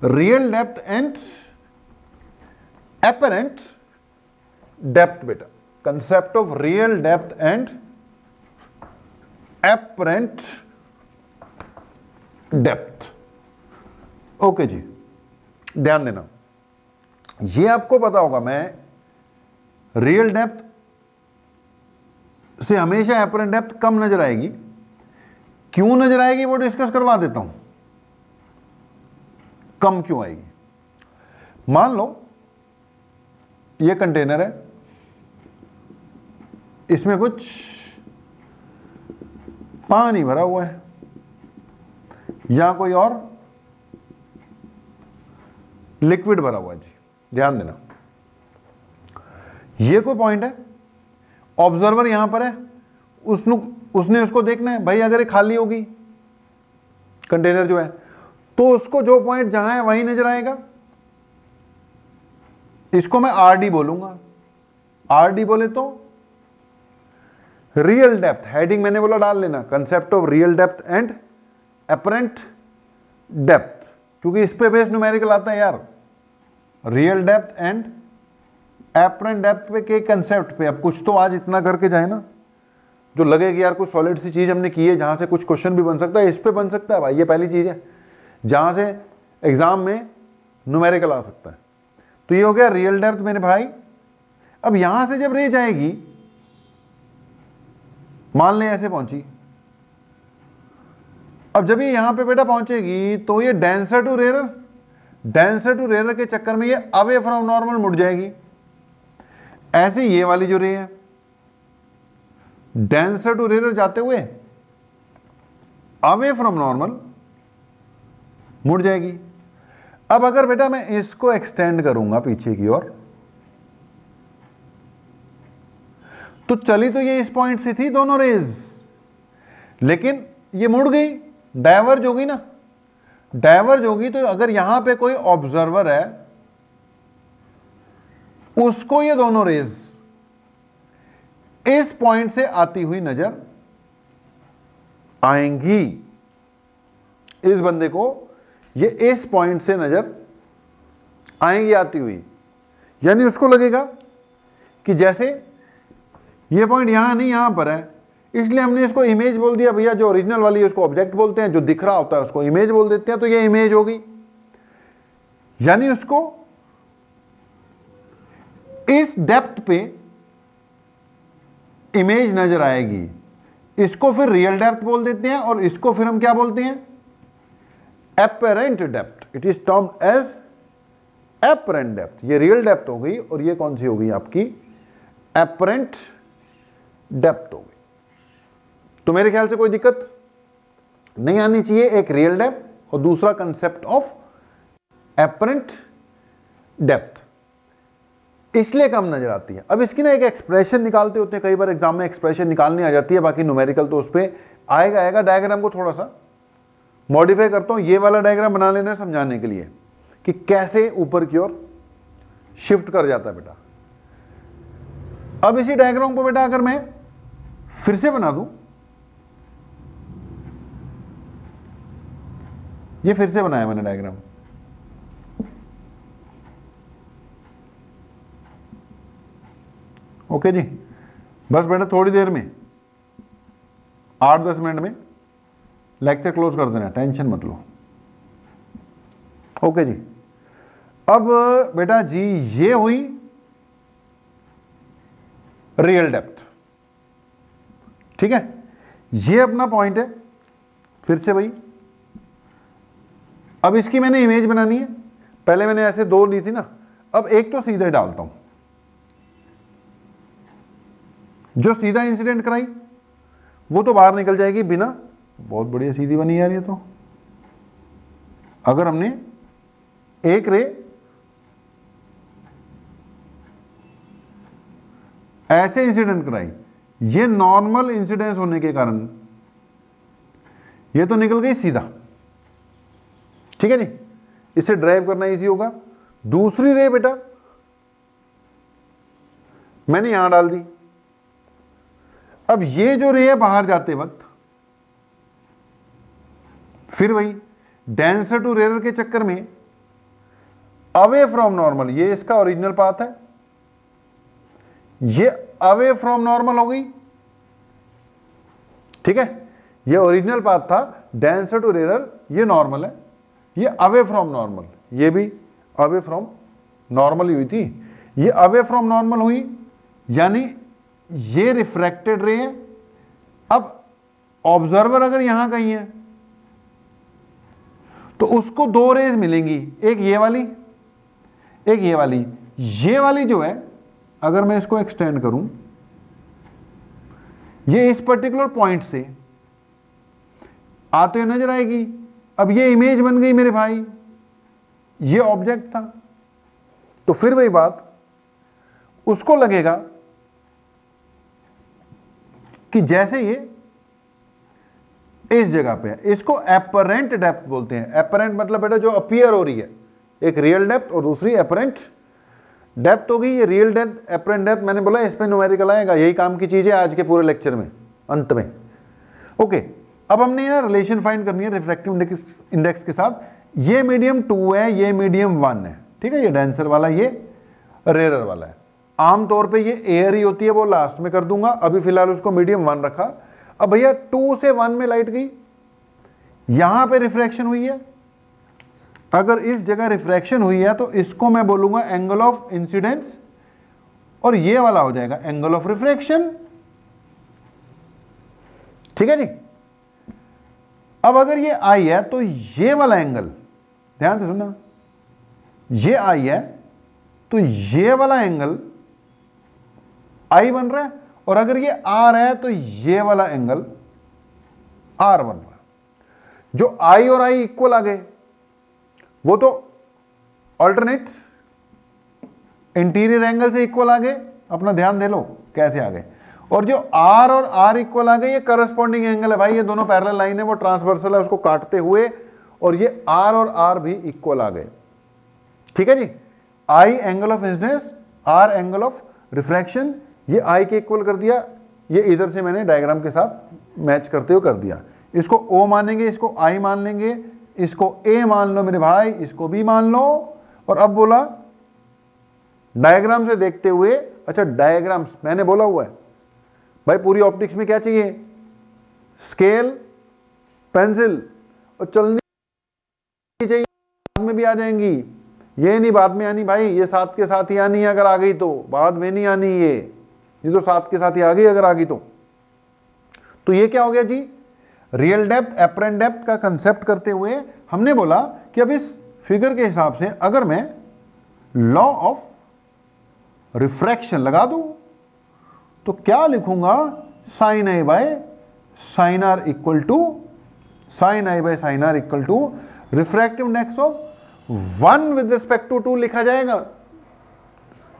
real depth and apparent depth. बेटा concept of real depth and apparent depth. Okay जी, ध्यान देना, ये आपको पता होगा, मैं रियल डेप्थ से हमेशा एपरेंट डेप्थ कम नजर आएगी। क्यों नजर आएगी वो डिस्कस करवा देता हूं, कम क्यों आएगी। मान लो ये कंटेनर है, इसमें कुछ पानी भरा हुआ है या कोई और लिक्विड भरा हुआ है जी। ध्यान देना, ये कोई पॉइंट है, ऑब्जर्वर यहां पर है, उसने उसको देखना है भाई, अगर ये खाली होगी कंटेनर जो है तो उसको जो पॉइंट जहां है वही नजर आएगा। इसको मैं आर डी बोलूंगा। आर डी बोले तो रियल डेप्थ, हेडिंग मैंने बोला डाल लेना, concept of real depth and apparent depth, क्योंकि इस पे बेस न्यूमेरिकल आता है यार। Real depth and apparent depth पे के कंसेप्ट पे अब कुछ तो आज इतना करके जाए ना जो लगे कि यार कुछ सॉलिड सी चीज हमने की है, जहां से कुछ क्वेश्चन भी बन सकता है। इस पे बन सकता है भाई, ये पहली चीज है जहां से एग्जाम में न्यूमेरिकल आ सकता है। तो ये हो गया रियल डेप्थ मेरे भाई। अब यहां से जब रे जाएगी, मान लें ऐसे पहुंची, अब जब ये यहां पे बेटा पहुंचेगी तो ये denser to rare, denser to rare के चक्कर में ये अवे फ्रॉम नॉर्मल मुड़ जाएगी। ऐसे ये वाली जो रे है डेंसर टू रेयर जाते हुए अवे फ्रॉम नॉर्मल मुड़ जाएगी। अब अगर बेटा मैं इसको एक्सटेंड करूंगा पीछे की ओर, तो चली तो ये इस पॉइंट से थी दोनों रेज, लेकिन ये मुड़ गई, डाइवर्ज होगी ना। डाइवर्ज होगी तो अगर यहां पे कोई ऑब्जर्वर है, उसको ये दोनों रेज इस पॉइंट से आती हुई नजर आएंगी। इस बंदे को ये इस पॉइंट से नजर आएंगी आती हुई, यानी उसको लगेगा कि जैसे ये पॉइंट यहां नहीं यहां पर है, इसलिए हमने इसको इमेज बोल दिया भैया। जो ओरिजिनल वाली है उसको ऑब्जेक्ट बोलते हैं, जो दिख रहा होता है उसको इमेज बोल देते हैं, तो ये इमेज होगी। यानी उसको इस डेप्थ पे इमेज नजर आएगी। इसको फिर रियल डेप्थ बोल देते हैं और इसको फिर हम क्या बोलते हैं, apparent depth. It is termed as apparent depth, ये रियल डेप्थ हो गई और ये कौन सी हो गई आपकी एपरेंट डेप्थ हो गई। तो मेरे ख्याल से कोई दिक्कत नहीं आनी चाहिए, एक रियल डेप्थ और दूसरा कंसेप्ट ऑफ एपरेंट डेप्थ इसलिए कम नजर आती है। अब इसकी ना एक एक्सप्रेशन निकालते होते हैं, कई बार एग्जाम में एक्सप्रेशन निकालनी आ जाती है, बाकी न्यूमेरिकल तो उस पर आएगा। डायग्राम को थोड़ा सा मॉडिफाई करता हूं, ये वाला डायग्राम बना लेना समझाने के लिए कि कैसे ऊपर की ओर शिफ्ट कर जाता है बेटा। अब इसी डायग्राम को बेटा अगर मैं फिर से बना दूं, ये फिर से बनाया मैंने डायग्राम, ओके जी। बस बेटा थोड़ी देर में 8-10 मिनट में लेक्चर क्लोज कर देना, टेंशन मत लो, ओके जी। अब बेटा जी ये हुई रियल डेप्थ, ठीक है, ये अपना पॉइंट है। फिर से भाई अब इसकी मैंने इमेज बनानी है, पहले मैंने ऐसे दो ली थी ना, अब एक तो सीधे डालता हूं, जो सीधा इंसिडेंट कराई वो तो बाहर निकल जाएगी बिना, बहुत बढ़िया सीधी बनी यार ये तो। अगर हमने एक रे ऐसे इंसिडेंट कराई, ये नॉर्मल इंसिडेंस होने के कारण ये तो निकल गई सीधा, ठीक है जी, इसे ड्राइव करना इजी होगा। दूसरी रे बेटा मैंने यहां डाल दी, अब ये जो रे है बाहर जाते वक्त फिर वही डेंसर टू रेयर के चक्कर में अवे फ्रॉम नॉर्मल, ये इसका ओरिजिनल पाथ है, ये अवे फ्रॉम नॉर्मल हो गई, ठीक है, ये ओरिजिनल पाथ था डेंसर टू रेयर, ये नॉर्मल है, ये अवे फ्रॉम नॉर्मल, ये भी अवे फ्रॉम नॉर्मल हुई थी, ये अवे फ्रॉम नॉर्मल हुई, यानी ये रिफ्रैक्टेड रे है। अब ऑब्जर्वर अगर यहां कहीं है तो उसको दो रेज मिलेंगी, एक ये वाली एक ये वाली। ये वाली जो है अगर मैं इसको एक्सटेंड करूं, ये इस पर्टिकुलर पॉइंट से आते हुए नजर आएगी। अब ये इमेज बन गई मेरे भाई, ये ऑब्जेक्ट था, तो फिर वही बात, उसको लगेगा कि जैसे ये इस जगह पे है, इसको एपरेंट डेप्थ बोलते हैं। एपरेंट मतलब बेटा जो अपीयर हो रही है, एक रियल डेप्थ और दूसरी एपरेंट डेप्थ हो गई। ये रियल डेप्थ एपरेंट डेप्थ मैंने बोला इस पे न्यूमेरिकल आएगा, यही काम की चीज है आज के पूरे लेक्चर में अंत में, ओके। अब हमने ना रिलेशन फाइंड करनी है रिफ्रैक्टिव इंडेक्स के साथ। ये मीडियम 2 है, ये मीडियम 1 है, ठीक है, ये डेंसर वाला, ये रेयरर वाला है। आमतौर पे ये एयर ही होती है, वो लास्ट में कर दूंगा, अभी फिलहाल उसको मीडियम 1 रखा। अब भैया 2 से 1 में लाइट गई, यहां पे रिफ्रैक्शन हुई है, अगर इस जगह रिफ्रैक्शन हुई है तो इसको मैं बोलूंगा एंगल ऑफ इंसिडेंस, और ये वाला हो जाएगा एंगल ऑफ रिफ्रैक्शन, ठीक है जी। अब अगर ये आई है तो ये वाला एंगल, ध्यान से सुनना, ये आई है तो ये वाला एंगल आई बन रहा है, और अगर ये आर है तो ये वाला एंगल आर बन रहा है। जो आई और आई इक्वल आ गए वो तो ऑल्टरनेट इंटीरियर एंगल से इक्वल आ गए, अपना ध्यान दे लो कैसे आ गए। और जो आर और आर इक्वल आ गए, ये करस्पॉन्डिंग एंगल है भाई, ये दोनों पैरेलल लाइन है, वो ट्रांसवर्सल है, उसको काटते हुए, और ये आर और आर भी इक्वल आ गए, ठीक है जी। I angle of incidence, R angle of refraction, ये आई के इक्वल कर दिया, ये इधर से मैंने डायग्राम के साथ मैच करते हुए कर दिया। इसको ओ मानेंगे, इसको आई मान लेंगे, इसको ए मान लो मेरे भाई, इसको भी मान लो। और अब बोला डायग्राम से देखते हुए, अच्छा डायग्राम्स मैंने बोला हुआ है भाई, पूरी ऑप्टिक्स में क्या चाहिए, स्केल, पेंसिल, और चलनी चाहिए, बाद में भी आ जाएंगी, ये नहीं बाद में आनी भाई, ये साथ के साथ ही आनी है, अगर आ गई तो, बाद में नहीं आनी, ये तो साथ के साथ ही आ गई अगर आ गई तो ये क्या हो गया जी, रियल डेप्थ एपरेंट डेप्थ का कंसेप्ट करते हुए हमने बोला कि अब इस फिगर के हिसाब से अगर मैं लॉ ऑफ रिफ्रैक्शन लगा दूं तो क्या लिखूंगा, sine I by sine are equal to sine I by sine are equal to refractive index of 1 with respect to 2 लिखा जाएगा,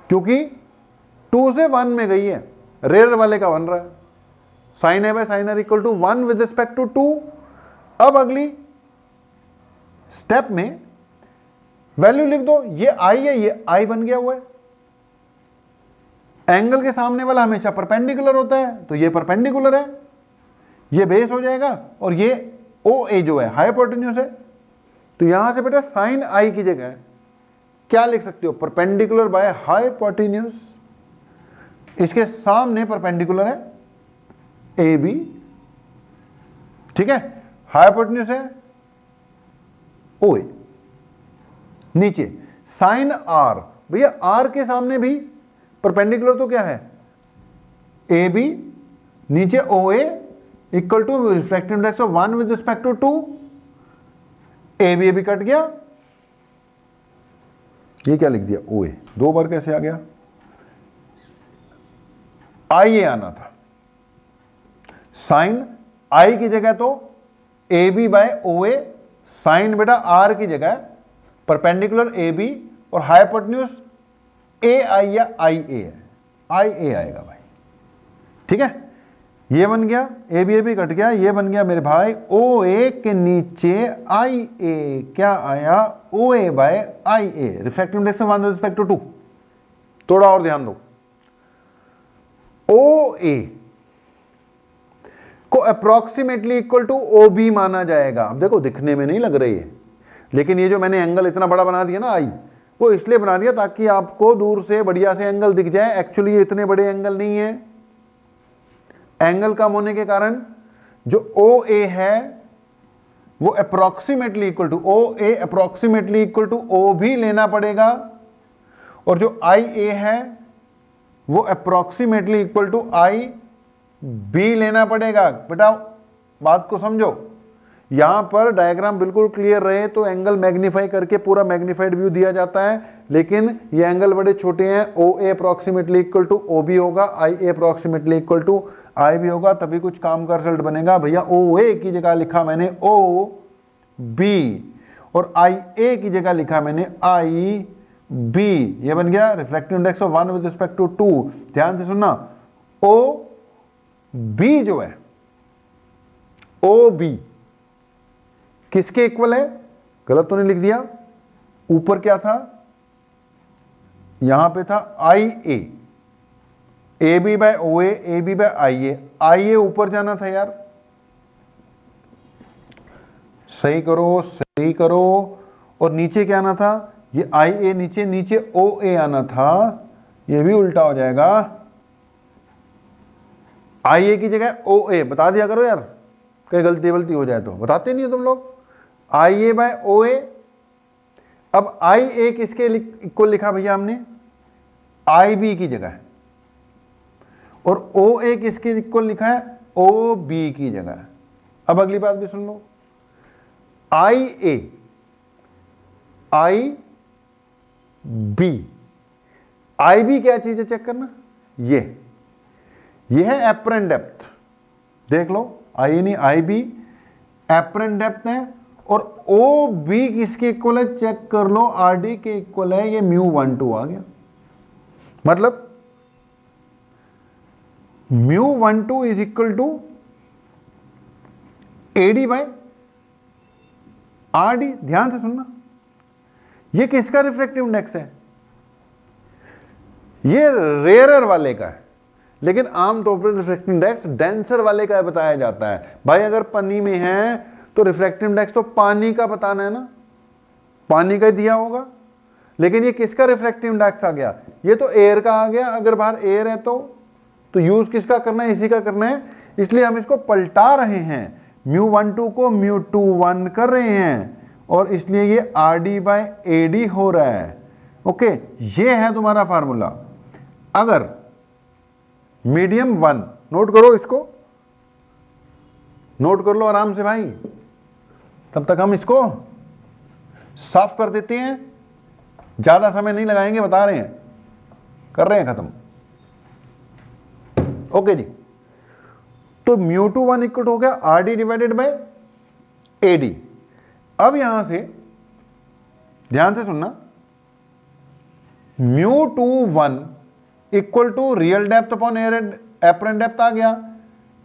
क्योंकि 2 से 1 में गई है, रेयर वाले का बन रहा है। Sine I by sine are equal to 1 with respect to 2। अब अगली स्टेप में वैल्यू लिख दो, ये आई है, ये आई बन गया हुआ है। एंगल के सामने वाला हमेशा परपेंडिकुलर होता है, तो ये परपेंडिकुलर है, ये बेस हो जाएगा, और ये ओ ए जो है हाइपोटेन्यूज है। तो यहां से बेटा साइन आई की जगह क्या लिख सकते हो, परपेंडिकुलर बाय हाइपोटेन्यूज। इसके सामने परपेंडिकुलर है ए बी, ठीक है, हाइपोटेन्यूज है ओ ए। नीचे साइन आर, भैया आर के सामने भी परपेंडिकुलर तो क्या है ए बी, नीचे O A equal to refractive index of 1 with respect to 2। A B cut गया, ये क्या लिख दिया ओ ए, 2 बार कैसे आ गया, आई ए आना था। साइन आई की जगह तो A B by O A, sine बेटा आर की जगह परपेंडिकुलर ए बी और हाइपोटेन्यूज ए आई या आई ए है, आई ए आएगा भाई, ठीक है। ये बन गया ए बी कट गया, ये बन गया मेरे भाई ओ ए के नीचे आई ए, क्या आया O A by I A, refractive index 1 with respect to 2। थोड़ा और ध्यान दो, ओ ए को approximately equal to O B माना जाएगा। अब देखो दिखने में नहीं लग रही है, लेकिन ये जो मैंने एंगल इतना बड़ा बना दिया ना आई, वो इसलिए बना दिया ताकि आपको दूर से बढ़िया से एंगल दिख जाए। एक्चुअली ये इतने बड़े एंगल नहीं है, एंगल कम होने के कारण जो ओ ए है वो approximately equal to O A, approximately equal to O भी लेना पड़ेगा, और जो आई ए है वो approximately equal to I B लेना पड़ेगा। बेटा बात को समझो, यहां पर डायग्राम बिल्कुल क्लियर रहे तो एंगल मैग्नीफाई करके पूरा मैग्नीफाइड व्यू दिया जाता है, लेकिन ये एंगल बड़े छोटे हैं। O A approximately equal to O B होगा, I A approximately equal to I B होगा, तभी कुछ काम का रिजल्ट बनेगा। भैया ओ ए की जगह लिखा मैंने ओ बी और आई ए की जगह लिखा मैंने आई बी, ये बन गया refractive index of 1 with respect to 2। ध्यान से सुनना, ओ बी जो है ओ बी किसके इक्वल है, गलत तो नहीं लिख दिया, ऊपर क्या था, यहां पे था I A B by O A B by I A ऊपर जाना था यार, सही करो। और नीचे क्या आना था, ये आई ए नीचे, नीचे ओ ए आना था, ये भी उल्टा हो जाएगा, आई ए की जगह ओ ए। बता दिया करो यार, कहीं गलती हो जाए तो, बताते नहीं हो तुम लोग। आई ए बाय ओ ए, अब आई ए किसके इक्वल लिखा भैया हमने, आई बी की जगह, और ओ ए किसके इक्वल लिखा है, ओ बी की जगह। अब अगली बात भी सुन लो, आई ए आई बी, आई बी क्या चीज है चेक करना, ये है एपरेंट डेप्थ, देख लो, आई नहीं आई बी एपरेंट डेप्थ है, और ओ बी किसके इक्वल है चेक कर लो, आर डी के इक्वल है, ये μ12 आ गया। मतलब μ12 is equal to A D by R D. ध्यान से सुनना, ये किसका रिफ्रैक्टिव इंडेक्स है, ये रेयरर वाले का है, लेकिन आमतौर पर रिफ्रैक्टिव इंडेक्स डेंसर वाले का बताया जाता है। भाई अगर पानी में है तो रिफ्रैक्टिव इंडेक्स तो पानी का बताना है ना, पानी का दिया होगा, लेकिन ये किसका रिफ्रैक्टिव इंडेक्स आ गया, ये तो एयर का आ गया। अगर बाहर एयर है तो यूज किसका करना है, इसी का करना है, इसलिए हम इसको पलटा रहे हैं, μ12 को μ21 कर रहे हैं, और इसलिए ये R D by A D हो रहा है। ओके, ये है तुम्हारा फार्मूला। अगर मीडियम 1, नोट करो इसको, नोट कर लो आराम से भाई, तब तक हम इसको साफ कर देते हैं। ज्यादा समय नहीं लगाएंगे, बता रहे हैं, कर रहे हैं खत्म। ओके जी, तो μ21 इक्वल हो गया R D divided by A D. अब यहां से ध्यान से सुनना, μ21 equal to real depth upon apparent depth आ गया।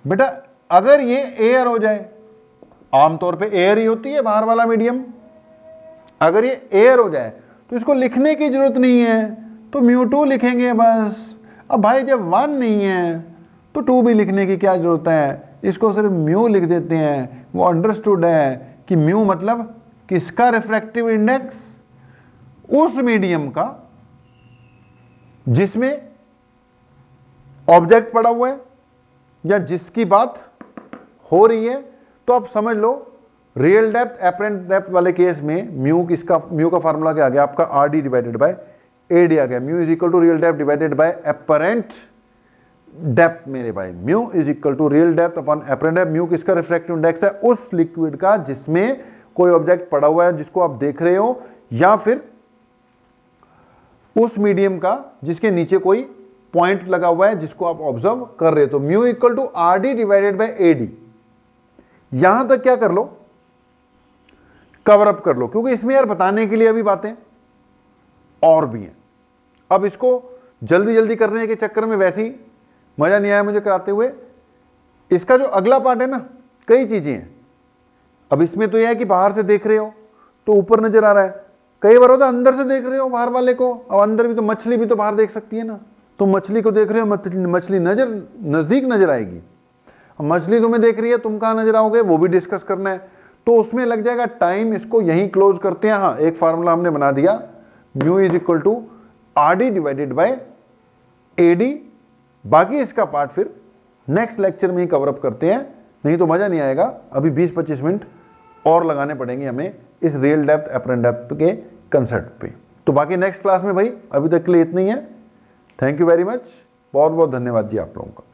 बेटा अगर ये एयर हो जाए, आमतौर पे एयर ही होती है बाहर वाला मीडियम, अगर ये एयर हो जाए तो इसको लिखने की जरूरत नहीं है, तो μ2 लिखेंगे बस। अब भाई जब 1 नहीं है तो 2 भी लिखने की क्या जरूरत है, इसको सिर्फ म्यू लिख देते हैं। वो अंडरस्टूड है कि म्यू मतलब किसका रिफ्रैक्टिव इंडेक्स, उस मीडियम का जिसमें ऑब्जेक्ट पड़ा हुआ है या जिसकी बात हो रही है। तो आप समझ लो रियल डेप्थ एपरेंट डेप्थ वाले केस में म्यू का फार्मूला क्या आ गया आपका, R D divided by A D आ गया। Mu is equal to real depth divided by apparent depth मेरे भाई, mu is equal to real depth upon apparent depth. Mu किसका रिफ्रैक्टिव इंडेक्स है, उस लिक्विड का जिसमें कोई ऑब्जेक्ट पड़ा हुआ है जिसको आप देख रहे हो, या फिर उस मीडियम का जिसके नीचे कोई पॉइंट लगा हुआ है जिसको आप ऑब्जर्व कर रहे हो। तो mu equal to R D divided by A D. यहां तक क्या कर लो, कवर अप कर लो, क्योंकि इसमें यार बताने के लिए अभी बातें और भी हैं। अब इसको जल्दी जल्दी करने के चक्कर में वैसे ही मजा नहीं आया मुझे कराते हुए। इसका जो अगला पार्ट है ना, कई चीजें हैं। अब इसमें तो यह है कि बाहर से देख रहे हो तो ऊपर नजर आ रहा है, कई बार होता है अंदर से देख रहे हो बाहर वाले को। अब अंदर भी तो मछली भी तो बाहर देख सकती है ना, तो मछली को देख रहे हो, मछली नजदीक नजर आएगी। मछली तुम्हें देख रही है, तुम कहां नजर आओगे, वो भी डिस्कस करना है, तो उसमें लग जाएगा टाइम। इसको यहीं क्लोज करते हैं। हाँ, एक फार्मूला हमने बना दिया, mu is equal to R D divided by A D. बाकी इसका पार्ट फिर नेक्स्ट लेक्चर में ही कवर अप करते हैं, नहीं तो मजा नहीं आएगा। अभी 20-25 मिनट और लगाने पड़ेंगे हमें इस रियल डेप्थ एपरेंट डेप्थ के कंसेप्ट पे। तो बाकी नेक्स्ट क्लास में भाई, अभी तक के लिए इतना ही है। थैंक यू वेरी मच, बहुत बहुत धन्यवाद जी आप लोगों का।